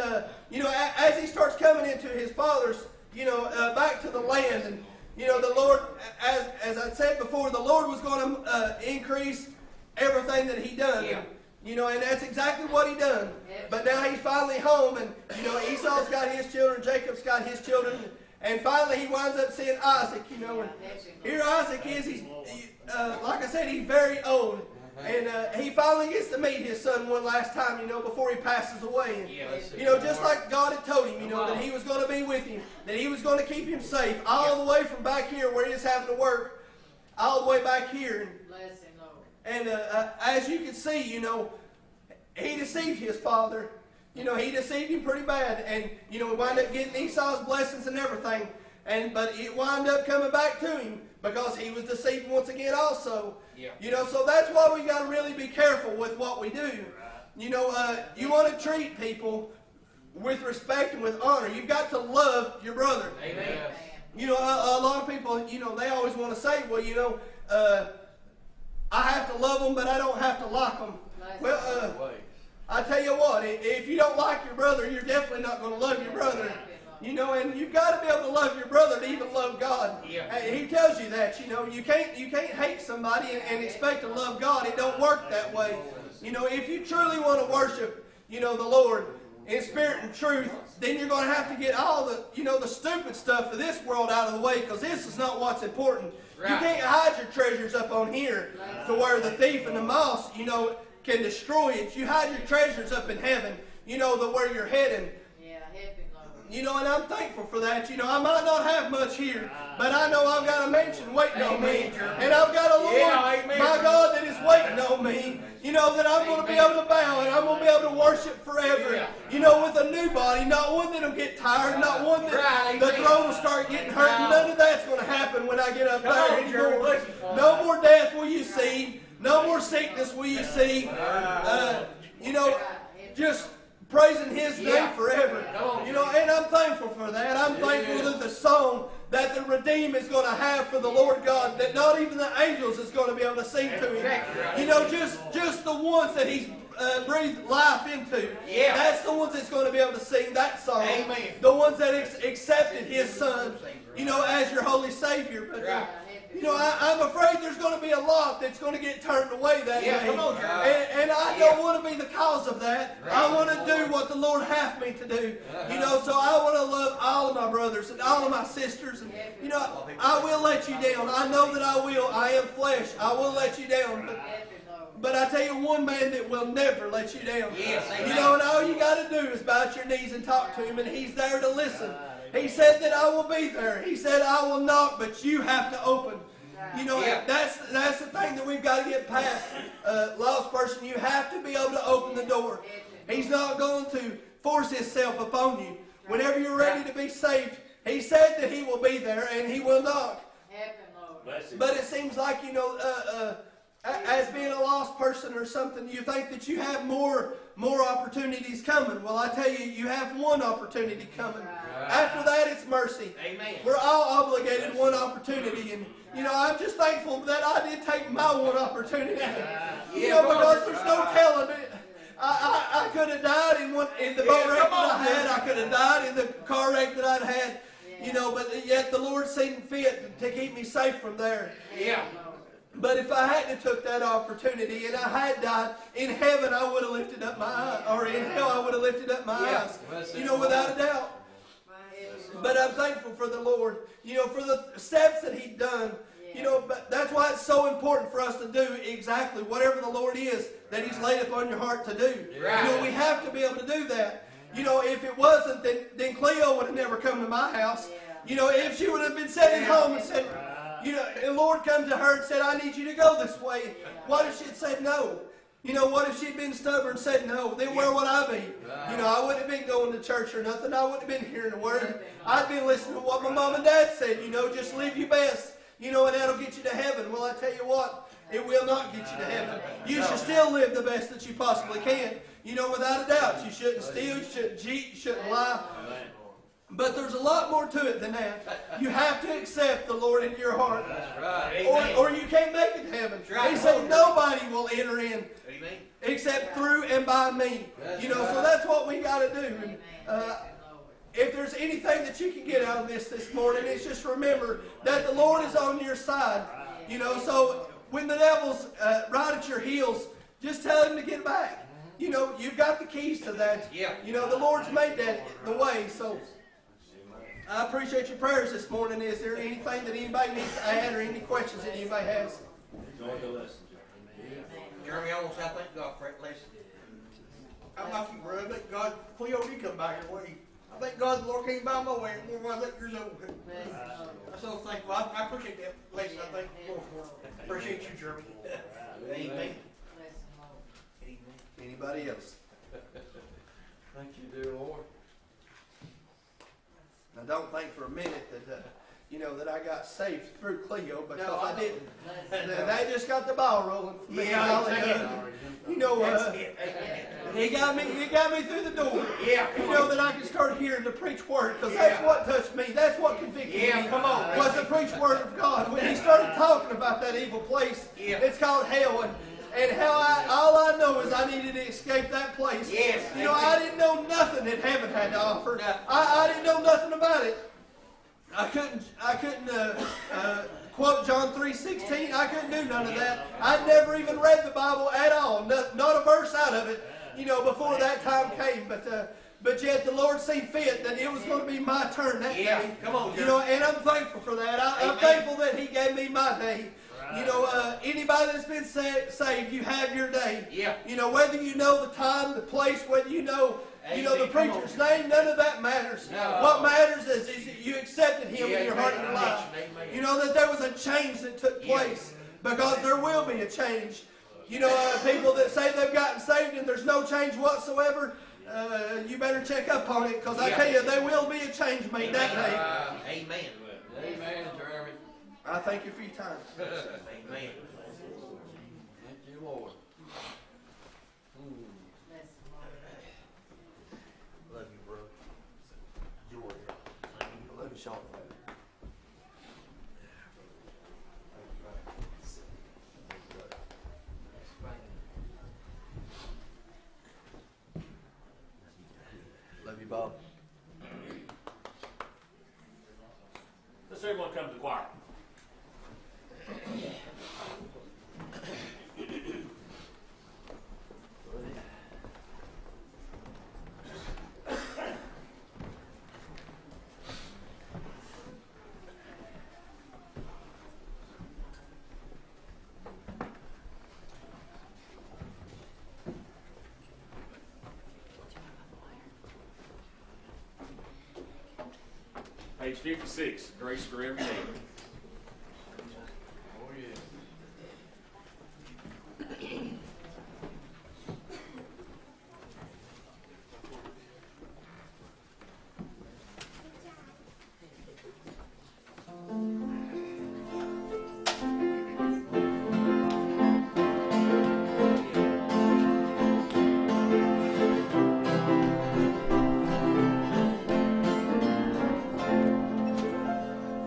S2: you know, as he starts coming into his father's, you know, back to the land, and, you know, the Lord, as I said before, the Lord was going to increase everything that he done. And, you know, and that's exactly what he done. But now he's finally home, and, you know, Esau's got his children, Jacob's got his children, and finally he winds up seeing Isaac, you know. And here Isaac is, he's like I said, he's very old. And he finally gets to meet his son one last time, you know, before he passes away. And, you know, just like God had told him, you know, that he was going to be with him, that he was going to keep him safe all the way from back here where he was having to work, all the way back here. And as you can see, you know, he deceived his father. You know, he deceived him pretty bad. And, you know, we wind up getting Esau's blessings and everything. But it wound up coming back to him because he was deceived once again also. You know, so that's why we got to really be careful with what we do. You know, you want to treat people with respect and with honor. You've got to love your brother. Amen. You know, a lot of people, you know, they always want to say, well, you know, I have to love them, but I don't have to like them. Well, I tell you what, if you don't like your brother, you're definitely not going to love your brother. You know, and you've got to be able to love your brother to even love God. He tells you that, you know, you can't hate somebody and expect to love God. It don't work that way. You know, if you truly want to worship, you know, the Lord in spirit and truth, then you're going to have to get all the, you know, the stupid stuff of this world out of the way, because this is not what's important. You can't hide your treasures up on here to where the thief and the mouse, you know, can destroy it. You hide your treasures up in heaven, you know, where you're heading. You know, and I'm thankful for that. You know, I might not have much here, but I know I've got a mansion waiting on me. And I've got a Lord, my God, that is waiting on on me, you know, that I'm going to be able to bow and I'm going to be able to worship forever. You know, with a new body, not one that'll get tired, not one that the throat will start getting hurt. None of that's going to happen when I get up there anymore. No more death will you see. No more sickness will you see. You know, just praising His name forever. You know, and I'm thankful for that. I'm thankful that the song that the redeemed is going to have for the Lord God, that not even the angels is going to be able to sing to Him. You know, just the ones that He's breathed life into. That's the ones that's going to be able to sing that song.
S4: Amen.
S2: The ones that accepted His Son, you know, as your holy Savior. But, you know, I'm afraid there's going to be a lot that's going to get turned away that day.
S4: Come on,
S2: and I don't want to be the cause of that. I want to do what the Lord hath me to do. You know, so I want to love all of my brothers and all of my sisters. And, you know, I will let you down. I know that I will. I am flesh. I will let you down. But I tell you one man that will never let you down. You know, and all you got to do is bow your knees and talk to Him, and He's there to listen. He said that I will be there. He said I will knock, but you have to open. You know, that's the thing that we've got to get past. Lost person, you have to be able to open the door. He's not going to force Himself upon you. Whenever you're ready to be saved, He said that He will be there and He will knock. But it seems like, you know, as being a lost person or something, you think that you have more opportunities coming. Well, I tell you, you have one opportunity coming. After that, it's mercy.
S3: Amen.
S2: We're all obligated one opportunity. And, you know, I'm just thankful that I did take my one opportunity. You know, because there's no telling it. I could have died in the boat wreck that I had. I could have died in the car wreck that I'd had. You know, but yet the Lord seen fit to keep me safe from there. But if I hadn't took that opportunity and I had died, in heaven I would have lifted up my eyes, or in hell I would have lifted up my eyes. You know, without a doubt. But I'm thankful for the Lord, you know, for the steps that He's done. You know, but that's why it's so important for us to do exactly whatever the Lord is that He's laid upon your heart to do. You know, we have to be able to do that. You know, if it wasn't, then Cleo would have never come to my house. You know, if she would have been sitting home and said, you know, the Lord come to her and said, I need you to go this way. What if she had said no? You know, what if she'd been stubborn and said no? Then where would I be? You know, I wouldn't have been going to church or nothing. I wouldn't have been hearing the word. I'd been listening to what my mom and dad said. You know, just live your best. You know, and that'll get you to heaven. Well, I tell you what, it will not get you to heaven. You should still live the best that you possibly can. You know, without a doubt. You shouldn't steal, you shouldn't cheat, you shouldn't lie. But there's a lot more to it than that. You have to accept the Lord in your heart. Or you can't make it to heaven. He said nobody will enter in except through and by me. You know, so that's what we got to do. And, if there's anything that you can get out of this morning, it's just remember that the Lord is on your side. You know, so when the devil's right at your heels, just tell him to get back. You know, you've got the keys to that. You know, the Lord's made that the way. So I appreciate your prayers this morning. Is there anything that anybody needs to add or any questions that anybody has?
S3: Jeremy, I want to say I thank God for that lesson.
S4: I'm like you, brother. Thank God Cleo did come back your way. I thank God the Lord came by my way more than I was 8 years old. I'm so thankful. I appreciate that lesson. I thank the Lord for it. Appreciate you, Jeremy.
S3: Amen.
S2: Anybody else?
S6: Thank you, dear Lord.
S2: Now, don't think for a minute that you know that I got saved through Cleo, because I didn't. They just got the ball rolling for me. You know, he got me through the door. You know, that I could start hearing the preached word, because that's what touched me. That's what convicted me. Was the preached word of God. When he started talking about that evil place, it's called hell, and how all I know is I needed to escape that place. You know, I didn't know nothing that heaven had to offer. I didn't know nothing about it. I couldn't quote John 3:16. I couldn't do none of that. I'd never even read the Bible at all. Not a verse out of it, you know, before that time came. But yet the Lord seen fit that it was going to be my turn that day.
S3: Come on,
S2: you know, and I'm thankful for that. I'm thankful that He gave me my day. You know, anybody that's been saved, you have your day. You know, whether you know the time, the place, whether you know the preacher's name, none of that matters. What matters is that you accepted Him in your heart and your life. You know, that there was a change that took place, because there will be a change.
S4: You know, people that say they've gotten saved and there's no change whatsoever, you better check up on it, because I tell you, there will be a change made that day.
S3: Amen.
S6: Amen, Jeremy.
S4: I thank you for your time.
S3: Amen.
S6: Thank you, Lord.
S3: Love you, bro. Joy.
S2: I love you, Sean. Love you, Bob.
S1: Let's everyone come to the choir. Page 56, Grace for Every Need.
S6: Oh, yeah.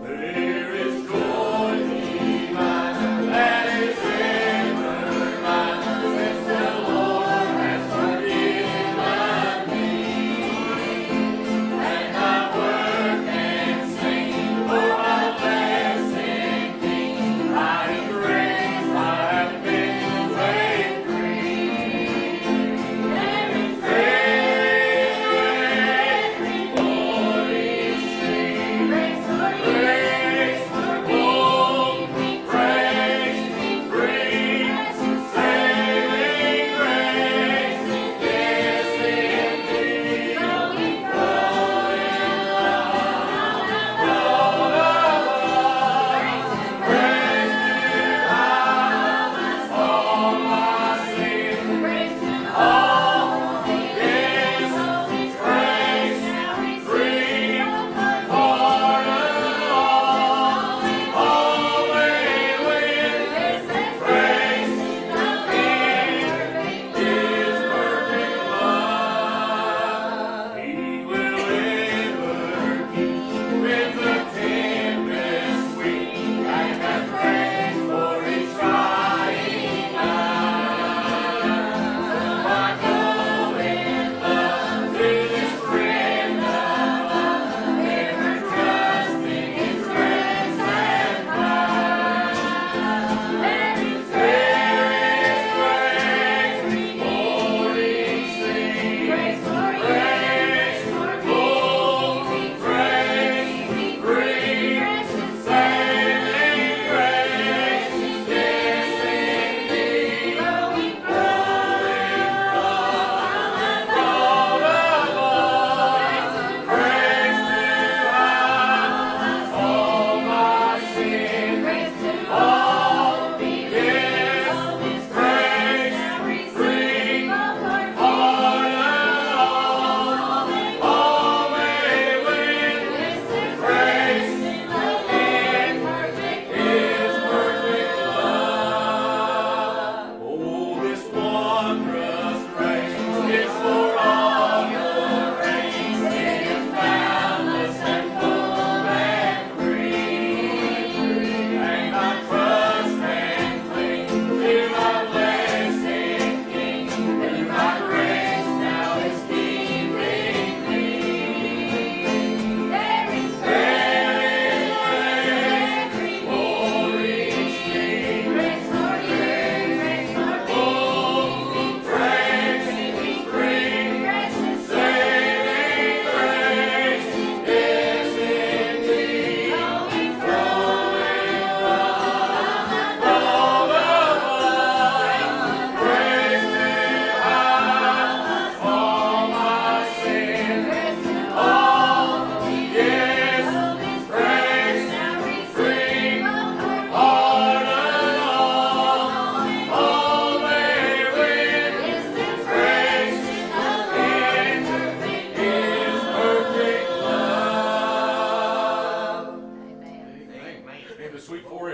S1: There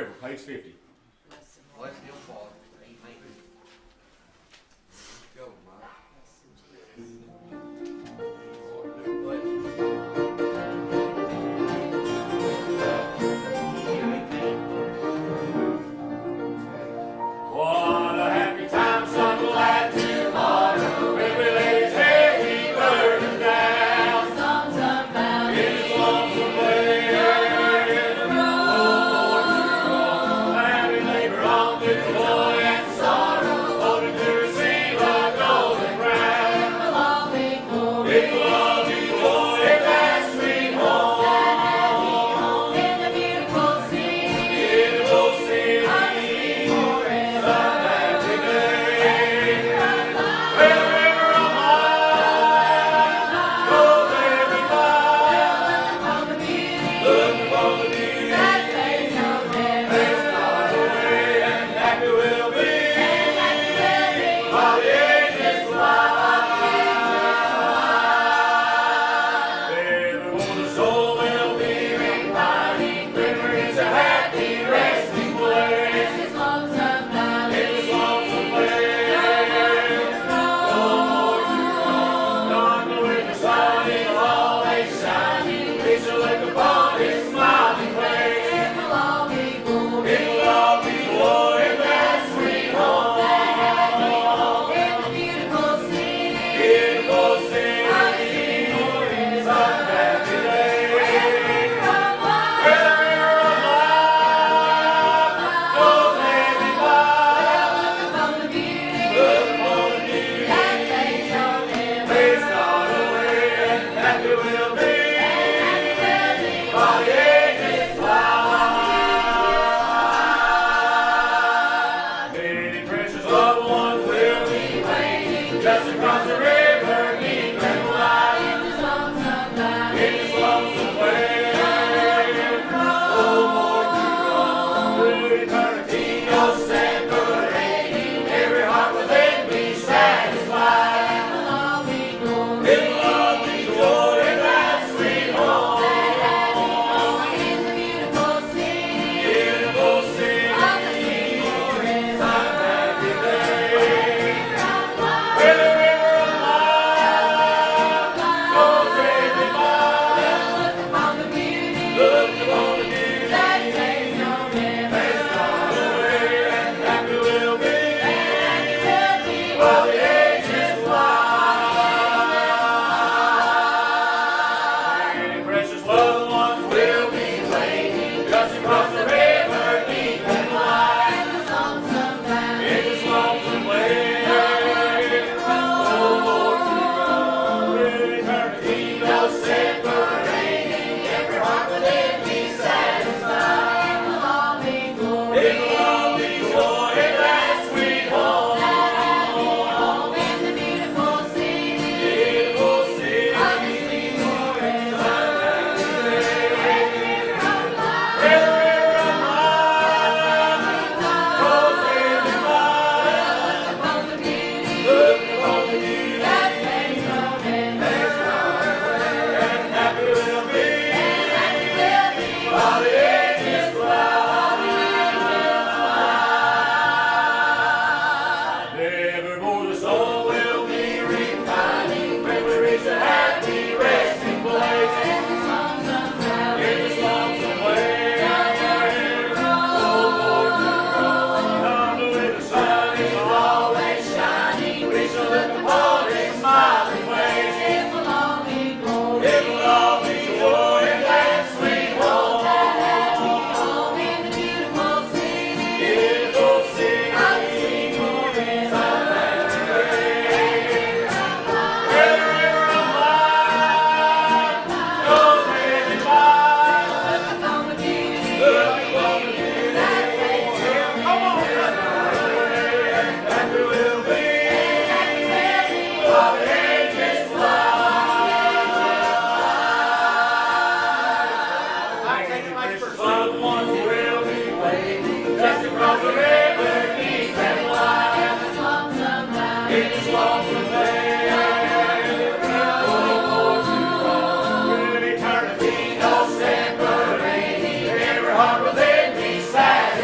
S1: forever. Page 50.
S3: Bless them, Father. Amen.
S6: Go, Mike.
S1: What a happy time, some glad tomorrow, when we lay his heavy burden down.
S7: Songs about
S1: In his lonesome way, and we labor on with joy and sorrow, hoping to receive a golden crown.
S7: it will all be glory.
S1: It will all be joy in that sweet home.
S7: That happy home in the beautiful city.
S1: Beautiful city.
S7: I'll sing forever.
S1: Happy day.
S7: From life,
S1: Where the river of life goes everybody.
S7: upon the beauty
S1: Look upon the beauty
S7: that fades no never.
S1: away, and happy we'll be
S7: And
S1: while the ages fly. Every woman's soul will be repining, river is a happy resting place.
S7: His lonesome valley.
S1: In his lonesome place, dawn with the sun is always shining. We shall look upon his smiling face.
S7: It will all be glory.
S1: It will all be glory in that sweet home.
S7: In the beautiful city.
S1: Beautiful city,
S7: I'll sing forever.
S1: some happy day.
S7: From life,
S1: Where the river of life goes everybody.
S7: upon the beauty
S1: Look upon the beauty,
S7: that fades no never.
S1: praise God away, and happy we'll be while the ages fly. Many precious loved ones will be waiting just across the river, deep and wide.
S7: In his lonesome valley.
S1: In his lonesome way, oh, more to roam through eternity, no separating. Every heart within be satisfied.
S7: It will all be glory.
S1: It will all be joy in that sweet home.
S7: In the beautiful city.
S1: Beautiful city,
S7: I'll sing forever.
S1: some happy day.
S7: From life,
S1: Where the river of life goes everybody.
S7: look upon the beauty
S1: Look upon the beauty.
S7: that fades no never.
S1: And happy we'll be
S7: Will be
S1: while the ages fly. Many precious loved ones will be waiting just across the river, deep and wide.
S7: in his lonesome valley.
S1: In his lonesome way, oh, Lord, to roam through eternity, no separating. Every heart within be satisfied.
S7: It will all be glory.
S1: It will all be joy in that sweet home.
S7: Home in the beautiful city.
S1: Beautiful city,
S7: I'll sing forever. From life,
S1: where the river of life goes everybody.
S7: upon the beauty
S1: Look upon the beauty,
S7: that fades no never.
S1: and happy we'll be
S7: Will be
S1: while the ages fly. Nevermore the soul will be repining when we reach a happy resting place.
S7: in his lonesome valley.
S1: In his lonesome way, oh, Lord, to roam. Come with the sun is always shining. We shall look upon his smiling face.
S7: It will all be glory.
S1: It will all be joy in that sweet home.
S7: Home in the beautiful city.
S1: Beautiful city,
S7: I'll sing forever.
S1: where the river of life goes everybody.
S7: Upon the beauty
S1: Look upon the beauty.
S7: that fades no
S1: Come on, happy we'll be
S7: never.
S1: while the ages fly. Precious loved ones will be waiting just across the river, deep and wide.
S7: In his lonesome valley.
S1: In his lonesome way, oh, to roam through eternity, no separating. Every heart within be satisfied.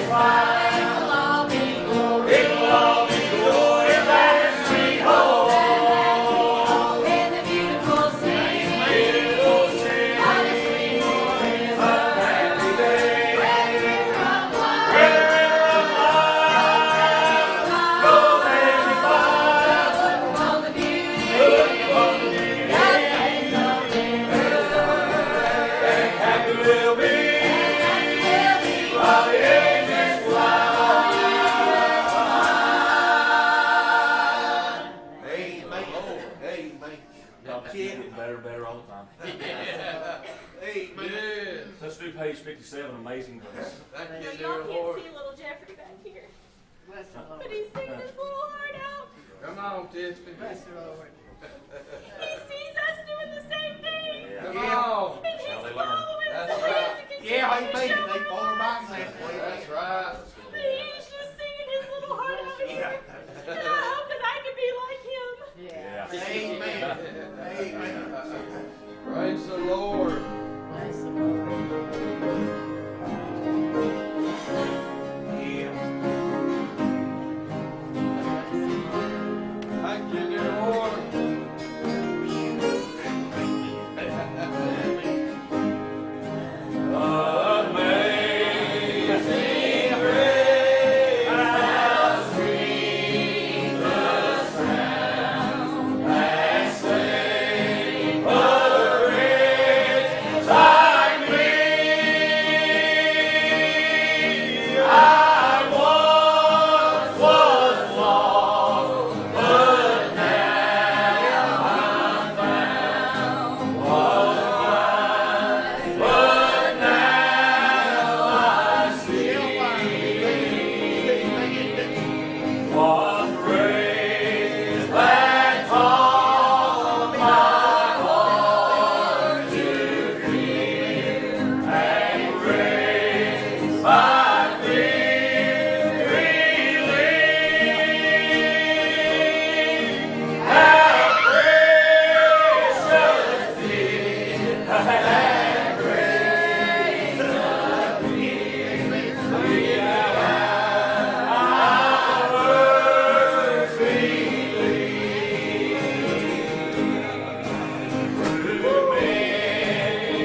S1: Let's do page 57, Amazing Grace.
S5: Now, y'all can't see little Jeffrey back here, but he's singing his little heart out.
S6: Come on, Tiffany.
S5: He sees us doing the same thing.
S6: Come
S4: Yeah.
S6: on.
S5: And
S1: That's how
S5: he's
S1: they learn.
S5: following
S6: That's
S5: us.
S6: right.
S4: Yeah, he made it. They follow right example.
S6: That's right.
S5: He's just singing his little heart out here. And I hope that I can be like him.
S1: Yeah.
S4: Amen. Amen.
S6: Praise the Lord. Thank you, dear Lord.
S1: Amazing Grace, how sweet the sound that saved a wretch like me. I once was lost, but now I'm found. Was blind, but now I see. Was grace that taught my heart to fear, and grace my fear relieved. How precious did that grace appear. Ours through many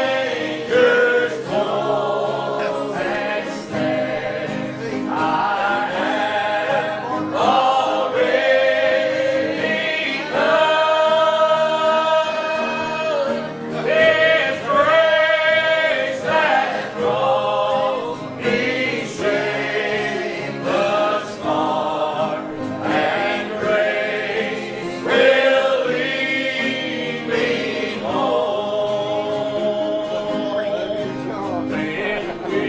S1: dangers, toils, and snares, I have already come. His grace that draws me safe thus far, and grace will lead me home. If we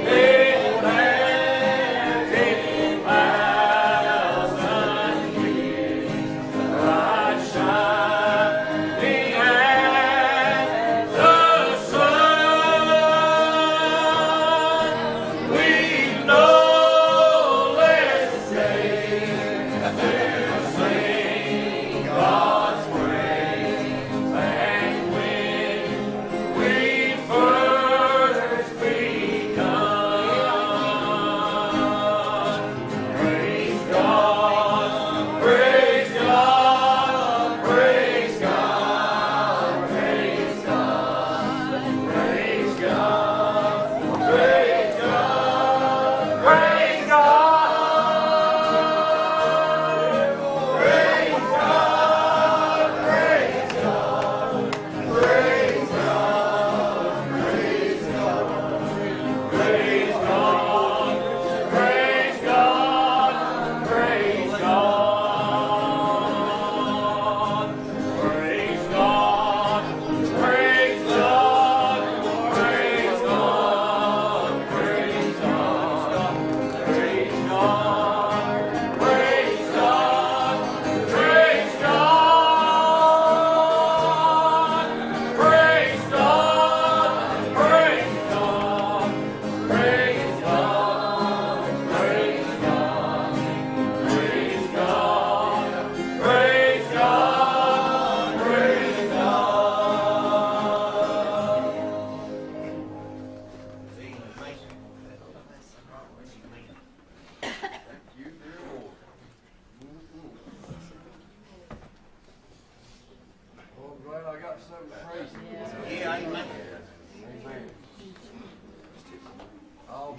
S1: live as 10,000 years, bright shining as the sun, we've no less days to sing God's praise than when we first begun. Praise God, praise God, praise God, praise God, praise God, praise God, praise Praise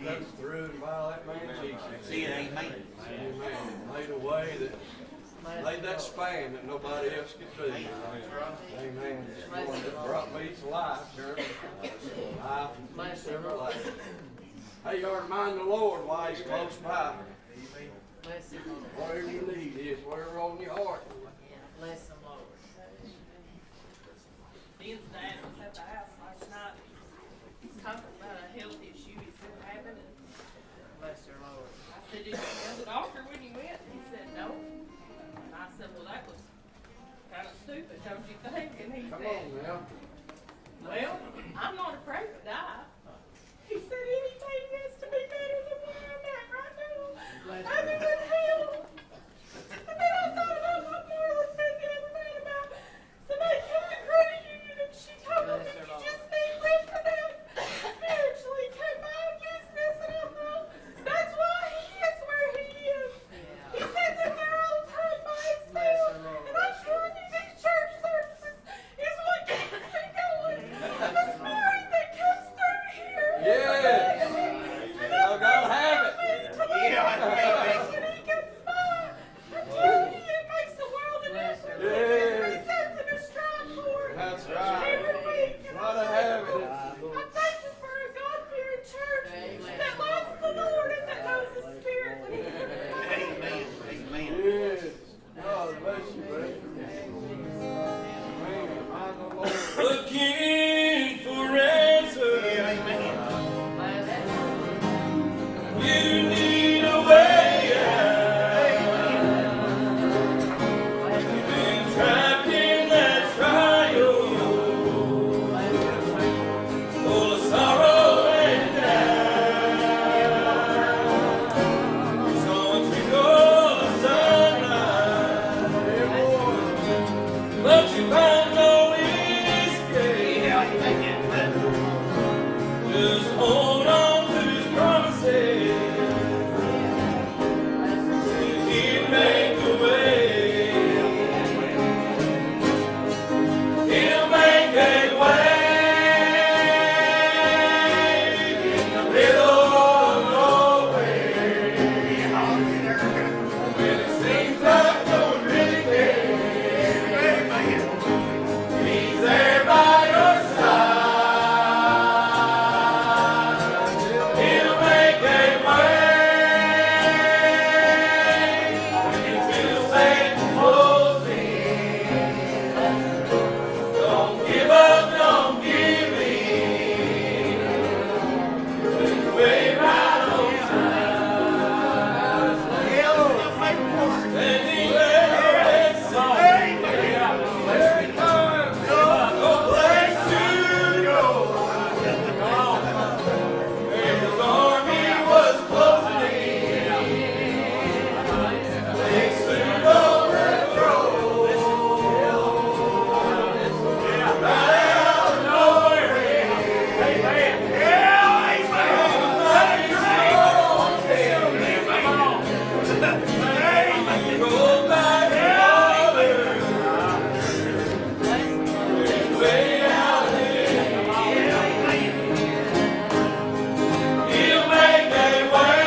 S6: cuts through and by that man Jesus.
S3: See, amen.
S6: Amen. Made a way that, laid that span that nobody else could do. Amen. This morning it brought me to life, Jeremy. Life and peace everlasting. Hey, you ought to remind the Lord while He's close by. Whatever you need is, whatever on your heart.
S8: Bless the Lord.
S5: Ben's dad was at the house last night. He's talking about a health issue he's been having. And
S8: Bless the Lord.
S5: I said, did you tell the doctor when you went? And he said, no. And I said, well, that was kind of stupid, don't you think? And he
S6: Come
S5: said,
S6: on now.
S5: well, I'm not afraid to die. He said, anything has to be better than where I'm at right now. Other than hell. And then I thought about what Marla said the other night about somebody came to credit union and she told them that you just need lift for them spiritually, came by a business, and I thought, that's why he is where he is. He sits in there all the time by himself. And I'm telling you, these church services is what keeps me going. The spirit that comes through here.
S6: Yes. I gotta have it. That's right. Gotta have it.
S5: I thank you for a God-fearing church that loves the Lord and that knows His Spirit when He gives it.
S3: Amen. Amen.
S6: Yes. God bless you, brother. Amen. Mind the Lord.
S1: Looking for answers. You need a way out. You've been trapped in that trial, full of sorrow and doubt. So much before the sunlight, but you find no escape. Just hold on to His promises. He'll make a way. He'll make a way in the middle of nowhere. When it seems like no one really cares, He's there by your side. He'll make a way when you feel safe and closing. Don't give up, don't give in. Just wait right on time. Standing there and song. There it comes. No place to go. His army was closing in. They soon overthrow. Right out of nowhere. Amen. Yeah, amen. Roll back the way out there. He'll make a way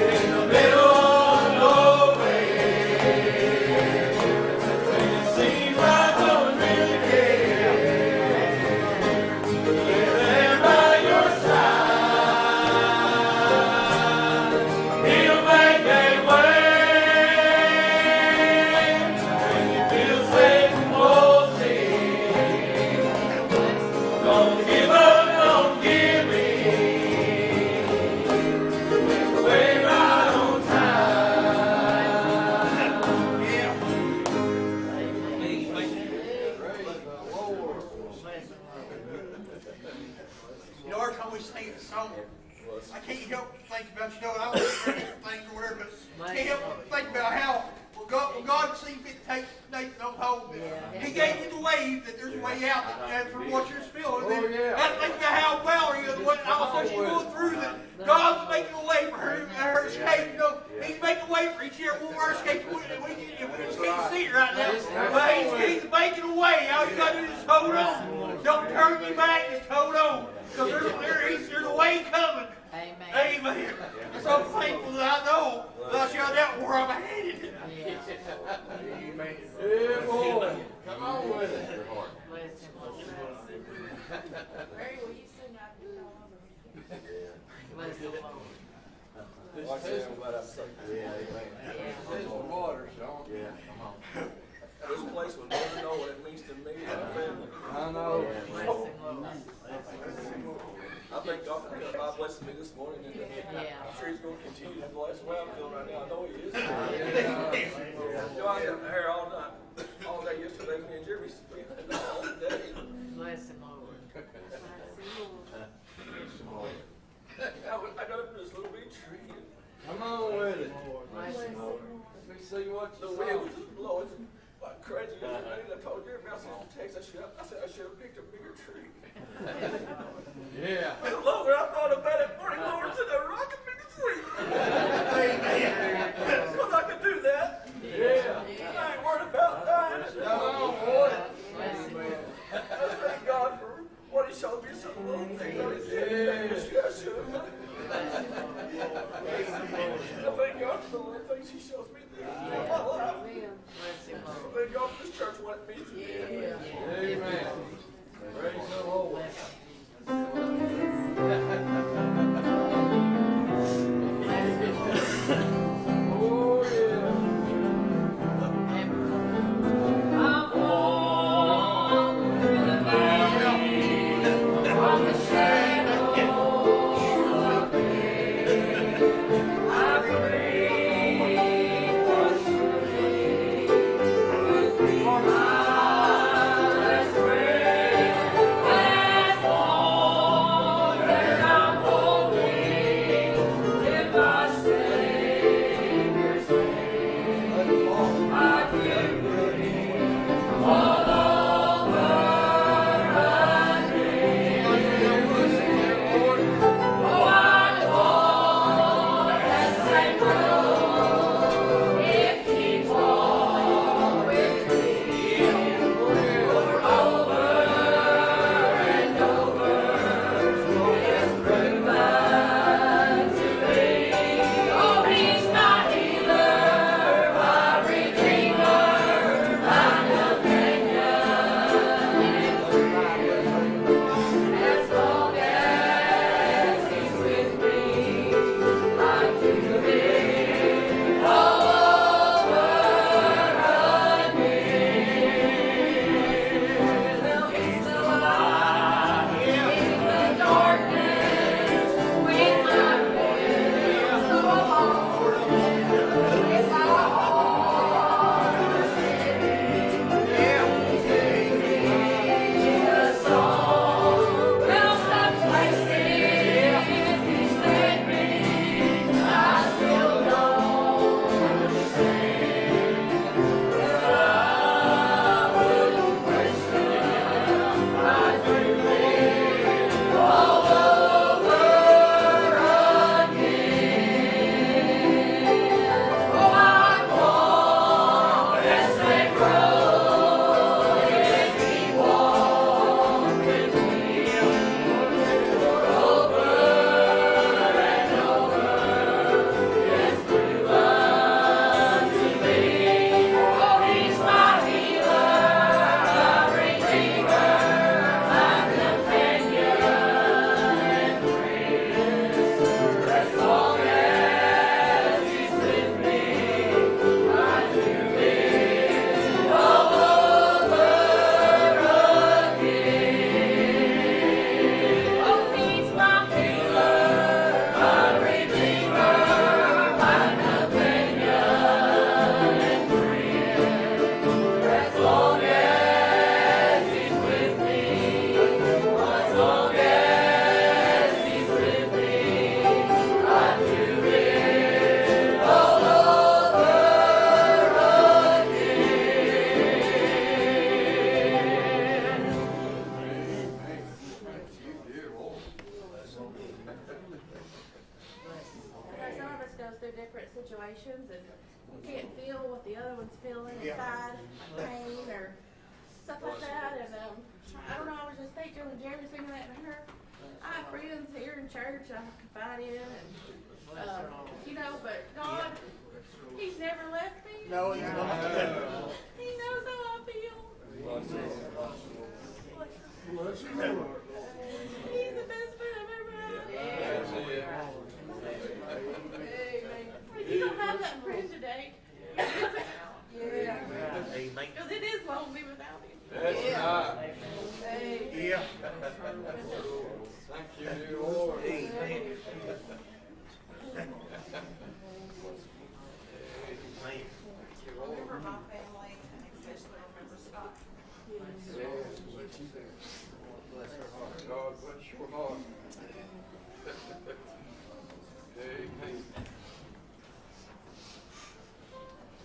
S1: in the middle of nowhere. When it seems like no one really cares, He's there by your side. He'll make a way when you feel safe and closing. Don't give up, don't give in. Wait right on time.
S6: Praise the Lord.
S4: You know, every time we sing the song, I can't help but think about, you know, I don't know things or whatever, but I can't help but think about how when God sees fit to take Nathan on home, He gave you the way, that there's a way out from what you're feeling.
S6: Oh, yeah.
S4: I think about how Valerie is, what also she's going through, that God's making a way for her and her escape. You know, He's making a way for each year. One of our escapes, we just can't see it right now. But He's making a way. All you got to do is hold on. Don't turn your back, just hold on. Because He's
S5: Barry, will you sing I Can Count on Me?
S8: Bless the Lord.
S6: Watch this what I say.
S2: Yeah, amen.
S6: It's the water, Sean.
S2: Yeah.
S9: This place will never know what it means to me and my family.
S6: I know.
S8: Bless the Lord.
S9: I thank God for God blessing me this morning, and
S8: Yeah.
S9: I'm sure He's going to continue to bless the way I'm feeling right now. I know He is.
S6: Yeah.
S9: You know, I was in here all night, all day yesterday. Me and Jeremy spent all day.
S8: Bless him, Lord.
S9: I got up in this little bitty tree, and
S6: Come on with it.
S8: Bless him, Lord.
S6: Let me see what
S9: the
S6: you
S9: wind
S6: saw.
S9: was just blowing like crazy yesterday. And I told Jeremy, I sent him a text. I said I should have picked a bigger tree.
S6: Yeah.
S9: But the longer I thought about it, more the Lord said that rock could be the tree. Because I could do that.
S6: Yeah.
S9: I ain't worried about dying.
S6: Come on, boy.
S8: Bless him, Lord.
S9: I thank God for what He showed me. Some little things that He did. I should have done. I thank God for the little things He shows me in my life.
S8: Bless him,
S9: I
S8: Lord.
S9: thank God for this church, what it means to me.
S6: Amen. Praise the Lord.
S8: Bless him.
S6: Oh, yeah.
S7: I've walked through the valley of the shadow of death. I pray was free, for my strength has fallen, and I'm holding in my Savior's hand. I give all over again. Oh, I walk that same road. If He walk with me, for over and over, it's proven to be. Oh, He's my healer, my redeemer, my companion. As long as He's with me, I do live all over again. Well, He's the light in the darkness when I feel so alone. If my heart is heavy, sing a song. Well, some places He's led me, I still don't understand. But I wouldn't question. I do live all over again. Oh, I walk that same road. If He walk with me, for over and over, it's proven to be. Oh, He's my healer, my redeemer, my companion and friend. As long as He's with me, I do live all over again. Oh, He's my healer, my redeemer, my companion and friend. As long as He's with me, as long as He's with me, I do live all over again.
S5: Okay, some of us goes through different situations and we can't feel what the other one's feeling inside, like pain or stuff like that. And I don't know, I was just thinking when Jeremy was singing that to her, I have friends here in church I can confide in, and you know, but God, He's never left me.
S4: No, He's not.
S5: He knows how I feel.
S6: Bless you, Lord.
S3: Amen.
S5: Remember my family, and especially remember Scott.
S2: Bless her heart.
S6: God bless your heart. Amen.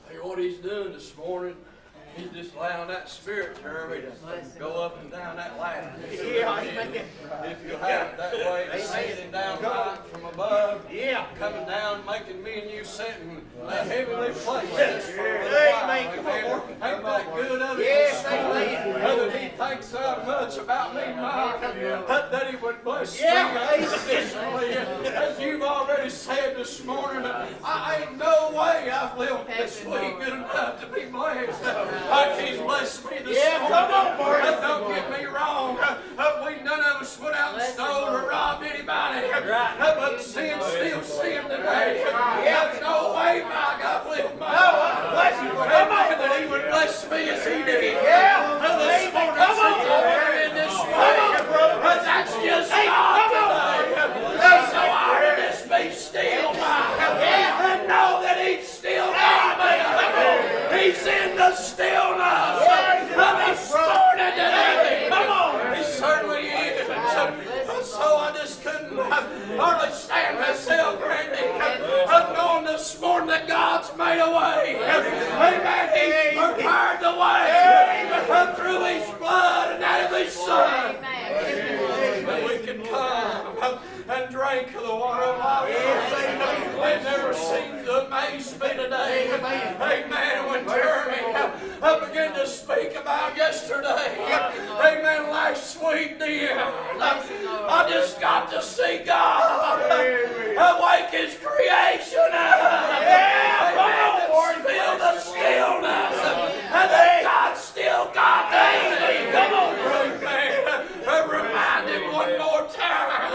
S6: Hey, what he's doing this morning, he's just allowing that spirit, Jeremy, to go up and down that ladder.
S3: Yeah, amen.
S6: If you have it that way, ascending down right from above,
S3: Yeah.
S6: coming down, making me and you sit in a heavenly place. Just for a
S3: Amen.
S6: while.
S3: Come on, Lord.
S6: Ain't that good of it?
S3: Yes,
S6: this morning?
S3: amen.
S6: Whether he thinks so much about me, Mark, that he would bless
S3: Yeah,
S6: me additionally. As you've already said this morning, I ain't no way I've lived this week good enough to be blessed. Like he's blessed me this
S3: Yeah,
S6: morning.
S3: come on, Mark.
S6: Don't get me wrong. We none of us went out and stole or robbed anybody. But sin still sin today. There's no way my God will my
S3: bless you. Come on.
S6: that he would bless me as he did.
S3: Yeah.
S6: This morning,
S3: Come on.
S6: since I'm in this way. But that's just not today. So I heard this be still mine. And know that he's still got me. He's in the stillness of this morning today. Come on. He certainly is. So I just couldn't hardly stand myself, Randy. I'm knowing this morning that God's made a way. Amen. He's prepared the way through his blood and that of his son. That we can come and drink of the water of life. It never seemed to amaze me today. Amen. When Jeremy began to speak about yesterday. Amen. Last week, dear. I just got to see God awake his creation. Amen. Feel the stillness. And that God still got me. Come on, man. Remind him one more time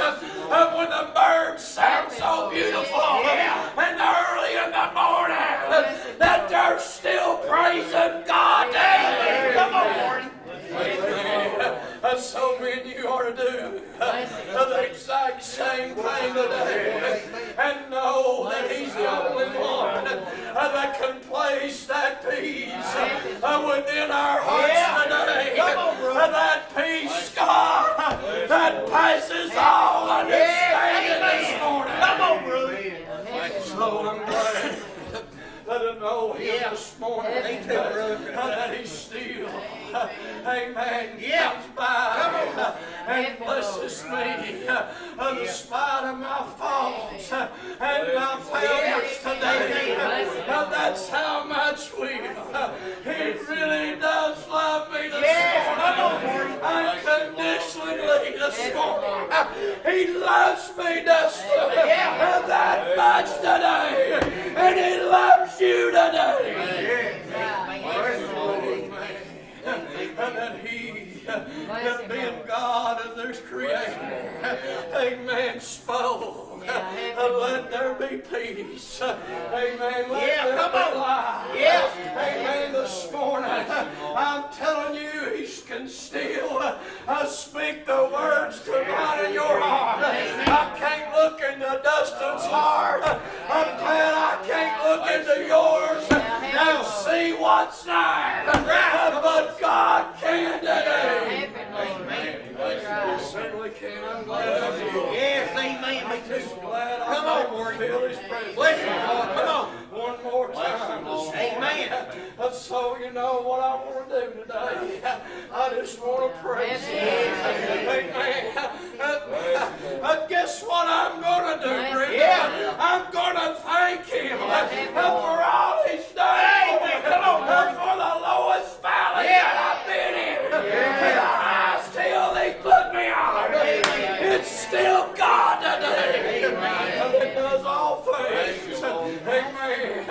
S6: of when the birds sound so beautiful. And early in the morning that they're still praising God. Come on, Marty. So many you ought to do the exact same thing today and know that he's the only one that can place that peace within our hearts today. That peace, God, that passes all understanding this morning. Come on, brother. So I'm glad that I know him this morning. That he's still, amen, comes by and blesses me in spite of my faults and my failures today. That's how much he really does love me this morning. Unconditionally this morning. He loves me that much today. And he loves you today. And that he, that being God of this creation, amen, spoke. Let there be peace. Amen. Let there be life. Amen. This morning, I'm telling you, he can still speak the words to mine in your heart. I can't look into Dustin's heart. I'm glad I can't look into yours and see what's there. But God can today. Amen. You certainly can. I'm glad of you.
S3: Yes, amen. Me too.
S6: Glad
S3: Come
S6: I
S3: on,
S6: feel his presence.
S3: Bless you, Lord. Come on.
S6: One more time.
S3: Amen.
S6: So you know what I want to do today. I just want to praise Him. Amen. Guess what I'm going to do, Brenda? I'm going to thank Him for all He's done. Come on, for the lowest valley that I've been in. And the highest hill He put me on. It's still God today. It does all things. Amen.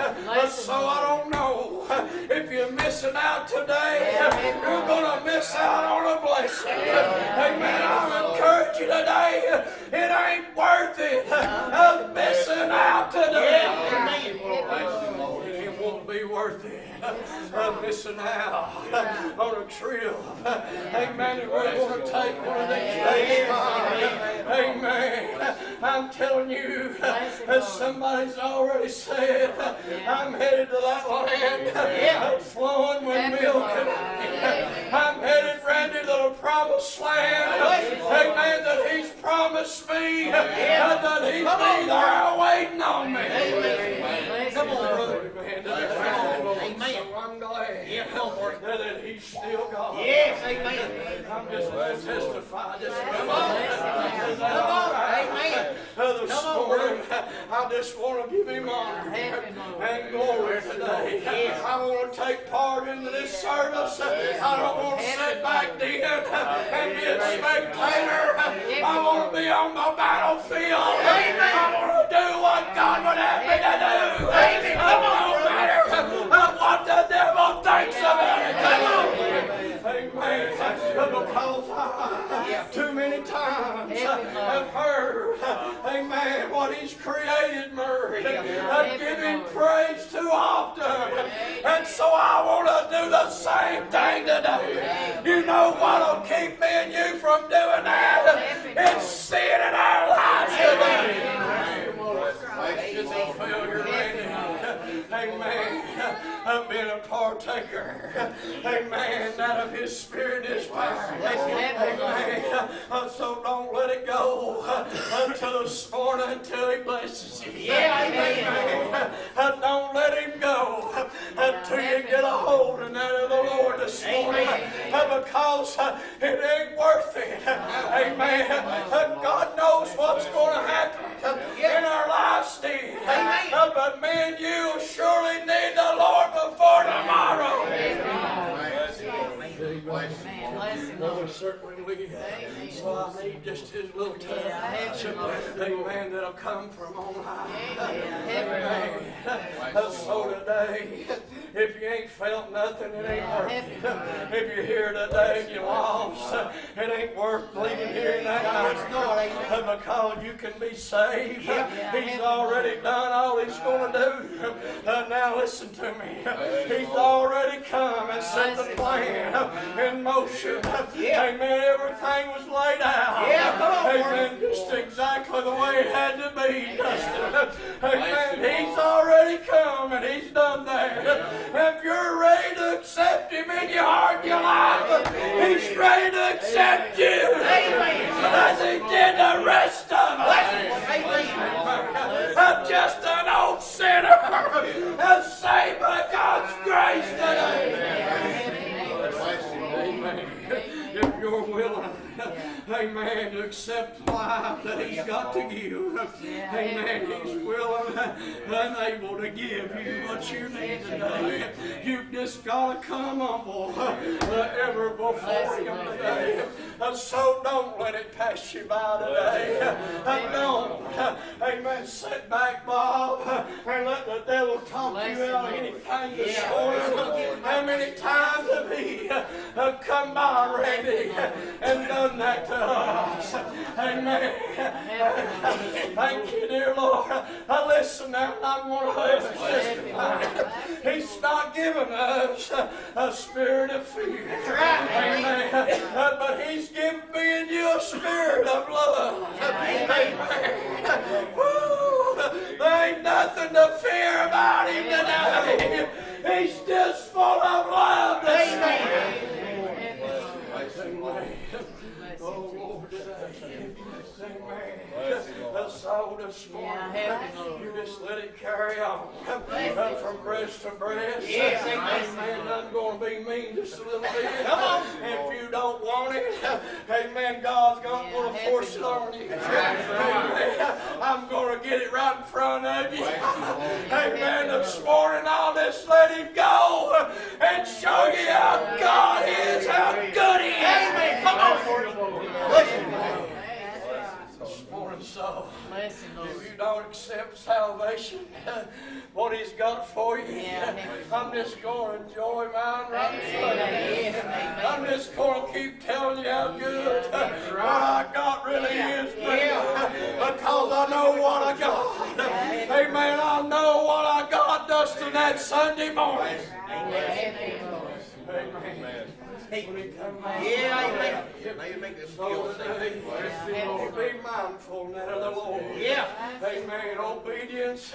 S6: So I don't know if you're missing out today. You're going to miss out on a blessing. Amen. I'll encourage you today. It ain't worth it of missing out today. It won't be worth it. Listen now, on a trip, amen, that we're going to take one of these days, amen. I'm telling you, as somebody's already said, I'm headed to that land flowing with milk and honey. I'm headed, Randy, to the promised land, amen, that He's promised me, that He's be there waiting on me. Come on, brother, man. So I'm glad that He's still God.
S3: Yes, amen.
S6: I'm just going to testify this
S3: Come on. Amen.
S6: This morning, I just want to give Him honor and glory today. I want to take part in this service. I don't want to sit back then and be a spectator. I want to be on the battlefield. I want to do what God would have me to do. No matter what the devil thinks about it. Come on. Amen. Because I, too many times, have heard, amen, what He's created, Murray. I give Him praise too often. And so I want to do the same thing today. You know what'll keep me and you from doing that? It's sin in our lives today. It's a failure, Randy. Amen. I've been a partaker. Amen. That of His Spirit is power. Amen. So don't let it go until this morning until He blesses you. Amen. Don't let Him go until you get a hold of that of the Lord this morning. Because it ain't worth it. Amen. God knows what's going to happen in our lives still. But me and you surely need the Lord before tomorrow. Lord, certainly we so I need just His little touch. Amen. That'll come from on high. Amen. So today, if you ain't felt nothing, it ain't worth it. If you're here today and you're lost, it ain't worth leaving here in that house. Because you can be saved. He's already done all He's going to do. Now listen to me. He's already come and set the plan in motion. Amen. Everything was laid out. Amen. Just exactly the way it had to be, Dustin. Amen. He's already come and He's done that. If you're ready to accept Him in your heart and your life, He's ready to accept you. As He did the rest of us. I'm just an old sinner and saved by God's grace today. Amen. If you're willing, amen, to accept the life that He's got to give, amen, He's willing and able to give you what you need today. You just got to come humble ever before Him today. So don't let it pass you by today. Don't, amen, sit back, Bob, and let the devil talk you out of anything this morning. How many times have He come by, Randy, and done that to us? Amen. Thank you, dear Lord. Listen now, I'm going to testify. He's not given us a spirit of fear. Amen. But He's given me and you a spirit of love. Amen. Woo. There ain't nothing to fear about Him today. He's just full of love. Amen. Oh, Lord, today. Amen. So this morning, you just let it carry on from breast to breast.
S3: Yes,
S6: amen. I'm going to be mean just a little bit. Come on. If you don't want it, amen, God's going to force it on you. Amen. I'm going to get it right in front of you. Amen. This morning, I'll just let Him go and show you how God is, how good He is. Amen. Come on. This morning, so if you don't accept salvation, what He's got for you, I'm just going to enjoy mine right in front of you. I'm just going to keep telling you how good what I got really is, because I know what I got. Amen. I know what I got, Dustin, that Sunday morning.
S8: Amen.
S9: when he come back.
S3: Yeah, amen. May make this
S9: So
S3: skill
S9: today, Lord, be mindful now of the Lord.
S3: Yeah.
S9: Amen. Obedience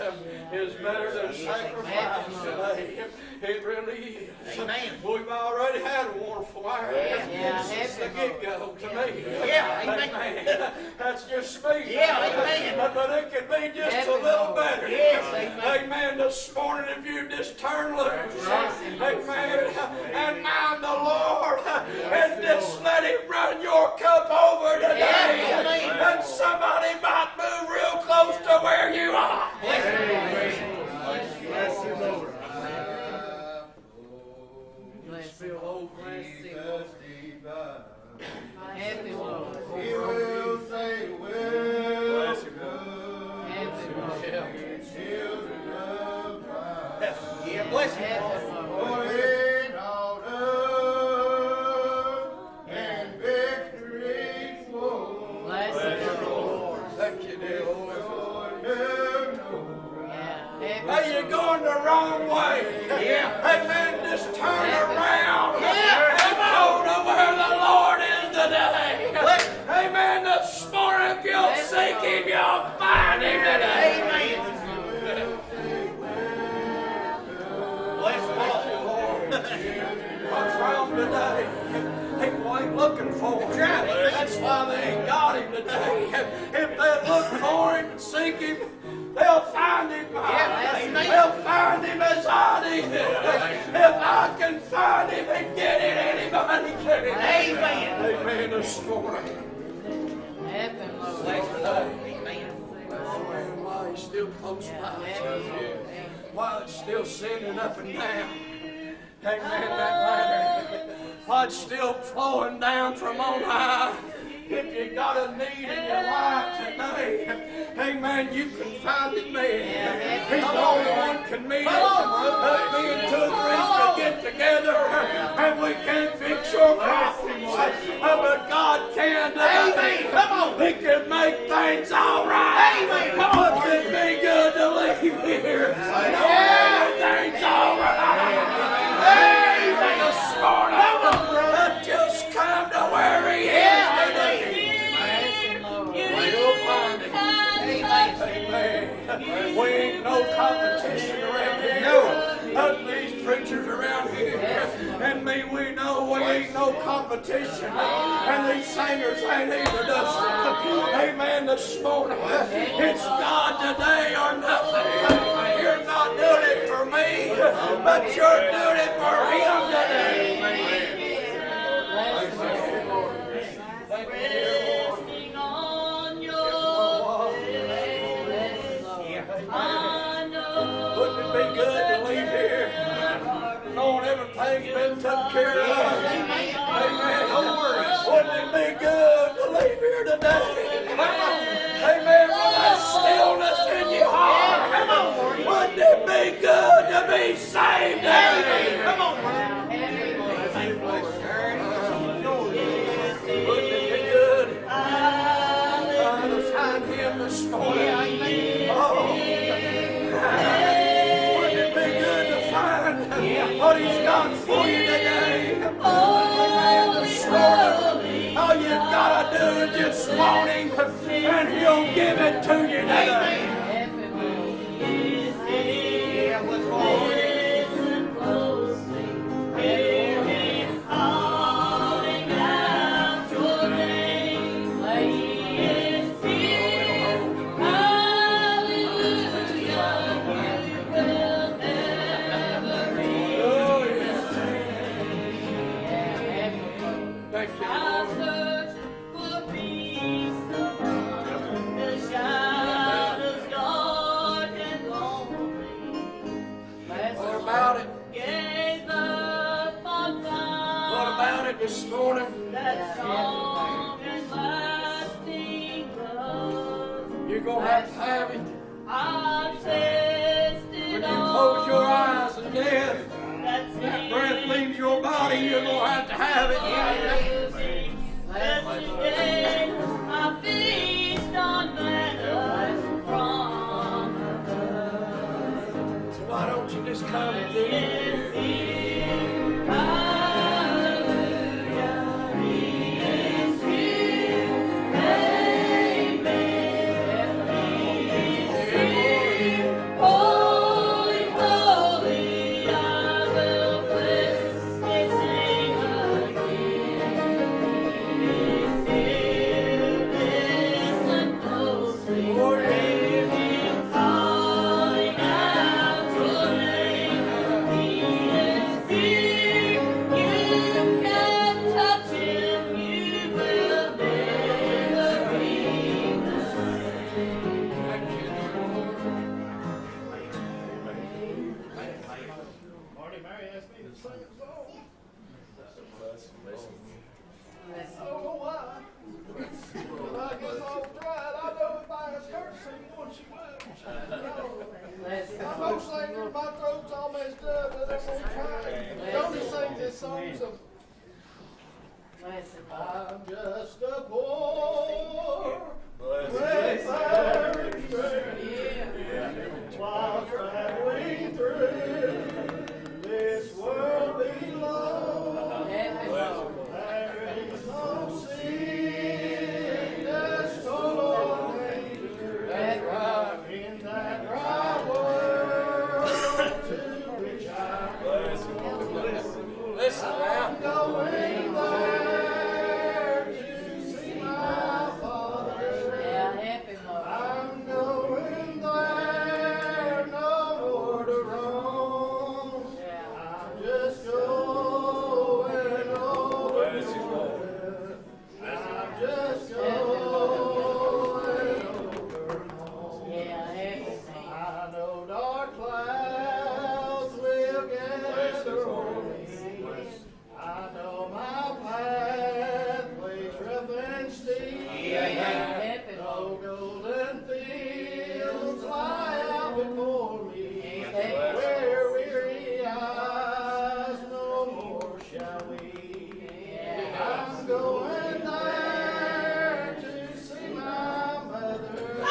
S9: is better than sacrifice today. It really is.
S3: Amen.
S9: We've already had a wonderful hour.
S8: Yeah.
S9: Since the get-go to me.
S3: Yeah, amen.
S9: That's just me.
S3: Yeah, amen.
S9: But it could be just a little better.
S3: Yes, amen.
S9: Amen. This morning, if you just turn loose, amen, and mind the Lord, and just let Him run your cup over today, and somebody might move real close to where you are.
S6: Bless you, Lord.
S8: Bless
S9: Feel over.
S8: Happy Lord.
S6: He will say, well,
S8: Happy Lord.
S6: children of God.
S3: Yeah, bless you.
S8: Happy Lord.
S6: For in all love and victory for
S8: Bless you, Lord.
S9: Thank you, dear Lord.
S8: Yeah.
S9: Hey, you're going the wrong way.
S3: Yeah.
S9: Amen. Just turn around and go to where the Lord is today. Amen. This morning, if you'll seek Him, you'll find Him today.
S3: Amen. Bless the Lord.
S9: What's wrong today? People ain't looking for Him. That's why they ain't got Him today. If they look for Him and seek Him, they'll find Him. They'll find Him as I did. If I can find Him and get it, anybody can.
S3: Amen.
S9: Amen this morning.
S8: Happy Lord.
S3: Bless the Lord. Amen.
S9: While He's still close by. While it's still sending up and down. Amen, that ladder. While it's still flowing down from on high. If you got a need in your life today, amen, you can find it there. He's the only one can meet it. Me and 2 or 3 can get together and we can fix your problems. But God can today. Come on. He can make things all right.
S3: Amen.
S9: Come on. Wouldn't it be good to leave here? Everything's all right. Amen. This morning, just come to where He is today. You'll find Him. Amen. We ain't no competition around here. No. These preachers around here and me, we know we ain't no competition. And these singers ain't either. Amen. This morning, it's God today or nothing. You're not doing it for me, but you're doing it for Him today.
S7: Resting on your I know.
S9: Wouldn't it be good to leave here knowing everything's been taken care of? Amen. Wouldn't it be good to leave here today? Amen. With that stillness in your heart. Wouldn't it be good to be saved today? Come on. Wouldn't it be good to find Him this morning? Oh. Wouldn't it be good to find what He's done for you today? Amen. This morning, all you gotta do is just want Him, and He'll give it to you today.
S3: Yeah, bless the Lord.
S7: Listen closely. Hear Him calling out your name. He is here. Hallelujah. You will never reach.
S9: Oh, yes. Thank you,
S7: I
S9: Lord.
S7: search for peace among the shadows dark and lonely.
S9: What about it?
S7: Gaze upon
S9: What about it this morning?
S7: that strong and lasting love.
S9: You're going to have it.
S7: I've tasted
S9: When you close your eyes and death,
S7: that
S9: that breath leaves your body, you're going to have it.
S7: That today I feast on manna from above.
S9: So why don't you just come and do it?
S7: Hallelujah.
S6: she will.
S8: Bless
S6: I'm gonna sing her, my throat's all messed up, but I'm gonna try. Don't just sing this song, so.
S8: Bless him, Lord.
S6: I'm just a poor, wayfaring while traveling through this world below.
S8: Happy Lord.
S6: There is no sickness or danger in that dry world to which I'm
S9: Listen now.
S6: going there to see my Father.
S8: Yeah, happy Lord.
S6: I'm going there no more to roam.
S8: Yeah.
S6: I'm just going over. I'm just going over.
S8: Yeah, happy
S6: I
S8: Lord.
S6: know dark clouds will gather over me. I know my pathway's rough and steep.
S8: Happy
S6: No
S8: Lord.
S6: golden fields lie out before me.
S8: Happy
S6: Where weary eyes no more shall weep. I'm going there to see my mother.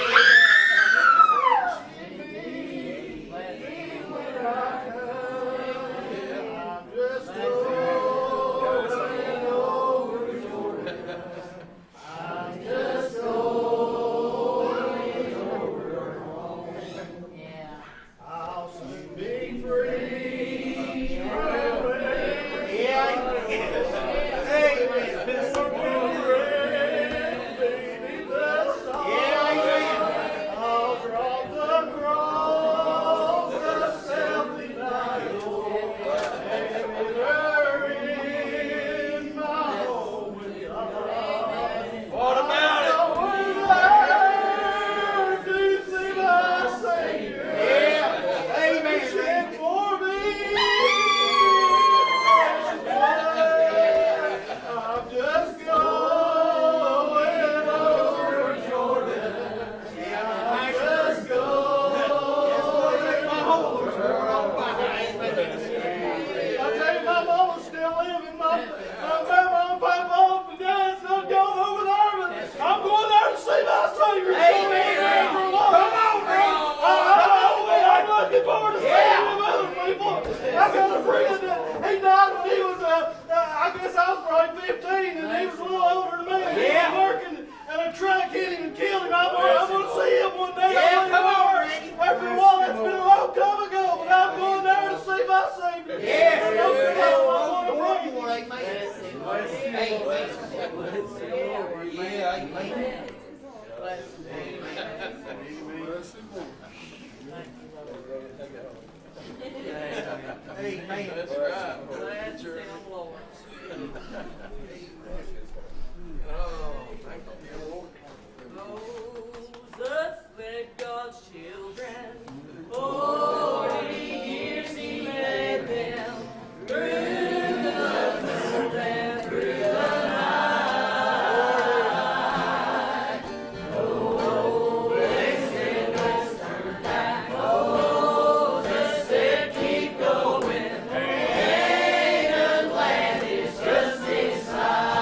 S6: She'd be when I come. I'm just going over Jordan. I'm just going over home.
S8: Yeah.
S6: I'll soon be free. I'll drop the cross, the self-denial, and in my home with God.
S9: What about it?
S6: To see my Savior.
S3: Amen.
S6: Shed for me. I'm just going over Jordan. I'm just going over. I tell you, my mama's still living. My grandma and papa and dad's not going over there, but I'm going there to see my Savior.
S3: Amen.
S6: Come on, bro. I'm looking forward to seeing him with other people. I got a friend that he died when he was, I guess I was probably 15, and he was a little older than me. He was working, and a truck hit him and killed him. I'm going to see him one day.
S3: Yeah, come on, Ricky.
S6: After a while, it's been a long time ago, but I'm going there to see my Savior.
S3: Yeah,
S6: And I'm going to pray.
S3: Yeah, amen.
S8: Bless him.
S3: Amen.
S9: That's right.
S8: Bless him, Lord.
S9: Oh, thank you, Lord.
S7: Moses led God's children. 40 years he led them through the desert and through the night. Oh, they said, let's turn back. Moses said, keep going. Canaan land is just inside.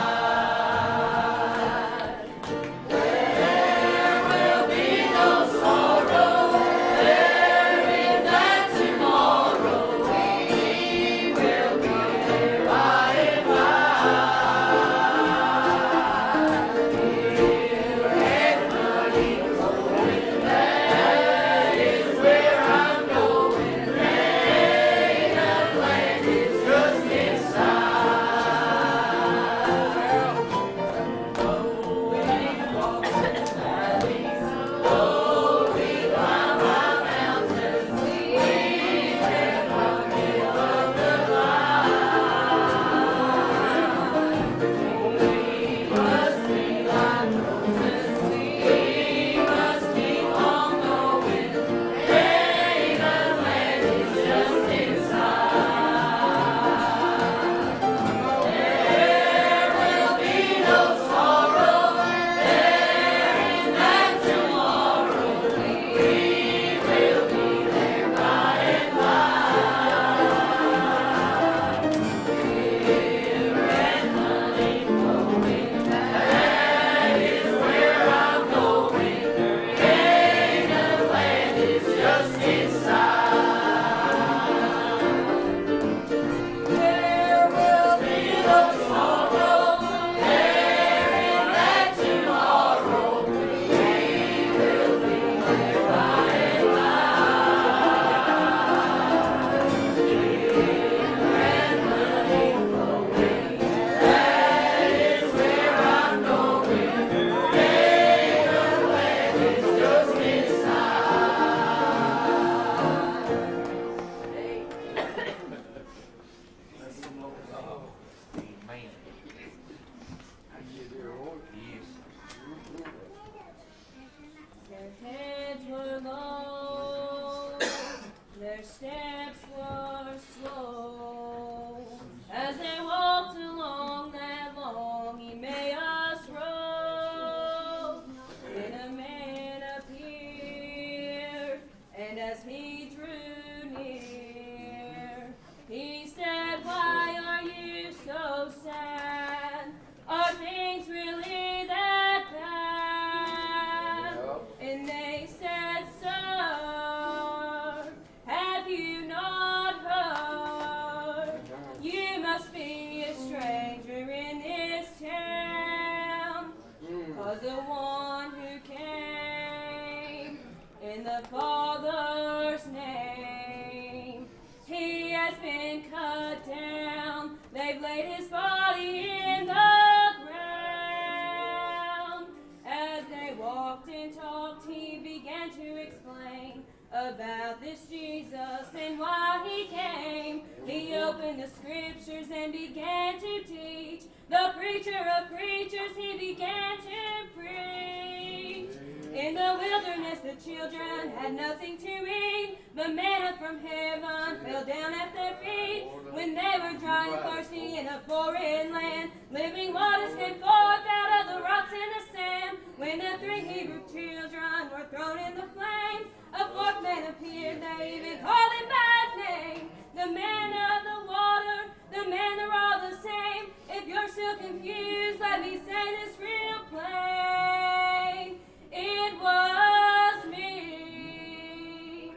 S10: about this Jesus and why he came. He opened the scriptures and began to teach. The preacher of preachers, he began to preach. In the wilderness the children had nothing to eat, but manna from heaven fell down at their feet. When they were dry and thirsty in a foreign land, living waters came forth out of the rocks and the sand. When the three Hebrew children were thrown in the flames, a fourth man appeared, they even called him by his name. The man of the water, the man, they're all the same. If you're still confused, let me say this real plain. It was me.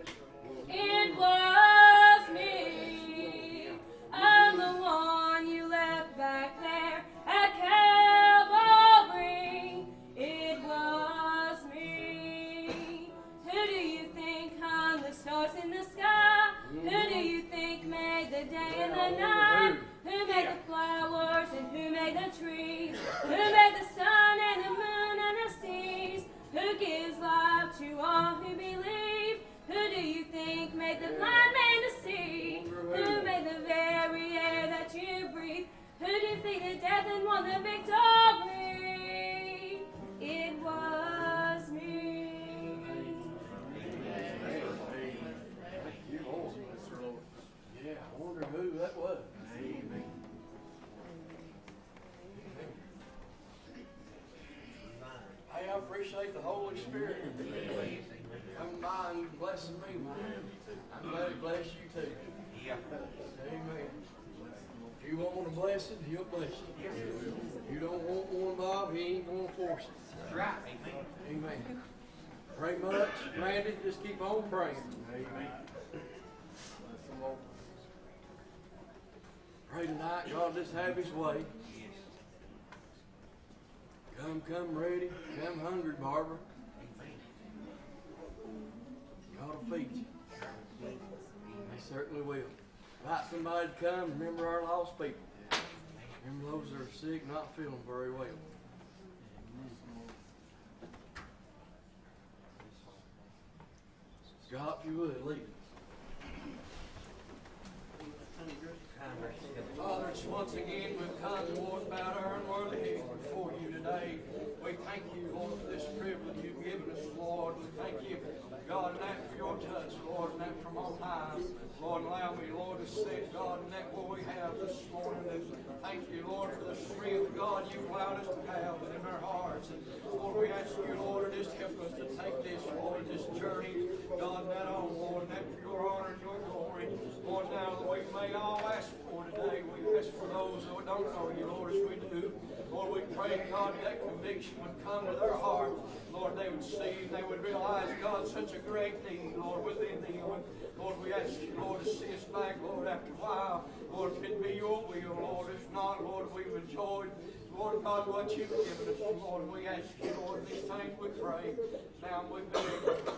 S10: It was me. I'm the one you left back there at Calvary. It was me. Who do you think hung the stars in the sky? Who do you think made the day and the night? Who made the flowers and who made the trees? Who made the sun and the moon and the seas? Who gives life to all who believe? Who do you think made the blind man to see? Who made the very air that you breathe? Who defeated death and won the victory? It was me.
S9: Yeah, I wonder who that was. Hey, I appreciate the Holy Spirit coming by and blessing me, man. I'm glad he bless you too.
S3: Yeah.
S9: Amen. If you want a blessing, he'll bless you. If you don't want one, Bob, he ain't gonna force it.
S3: That's right. Amen.
S9: Amen. Pray much, Randy. Just keep on praying. Amen. Pray tonight, God, just have his way. Come ready. Come hungry, Barbara. God will feed you. They certainly will. Invite somebody to come. Remember our lost people. Remember those that are sick, not feeling very well. God, if you would, lead us. Father, it's once again we've come, Lord, about our unworthy heads before you today. We thank you, Lord, for this privilege you've given us, Lord. We thank you, God, and that for your touch, Lord, and that from on high. Lord, allow me, Lord, to sit, God, and that what we have this morning. And thank you, Lord, for the strength, God, you've allowed us to have in our hearts. And Lord, we ask you, Lord, just help us to take this, Lord, this journey, God, that on, Lord, and that for your honor and your glory. Lord, now that we may all ask for today, we ask for those who don't know you, Lord, as we do. Lord, Lord, we pray, God, that conviction would come to their heart. Lord, they would see, they would realize, God, such a great need, Lord, within them. Lord, we ask you, Lord, to see us back, Lord, after a while. Lord, if it be your will, Lord. If not, Lord, we've enjoyed, Lord God, what you've given us. Lord, we ask you, Lord, these things we pray. Now we beg.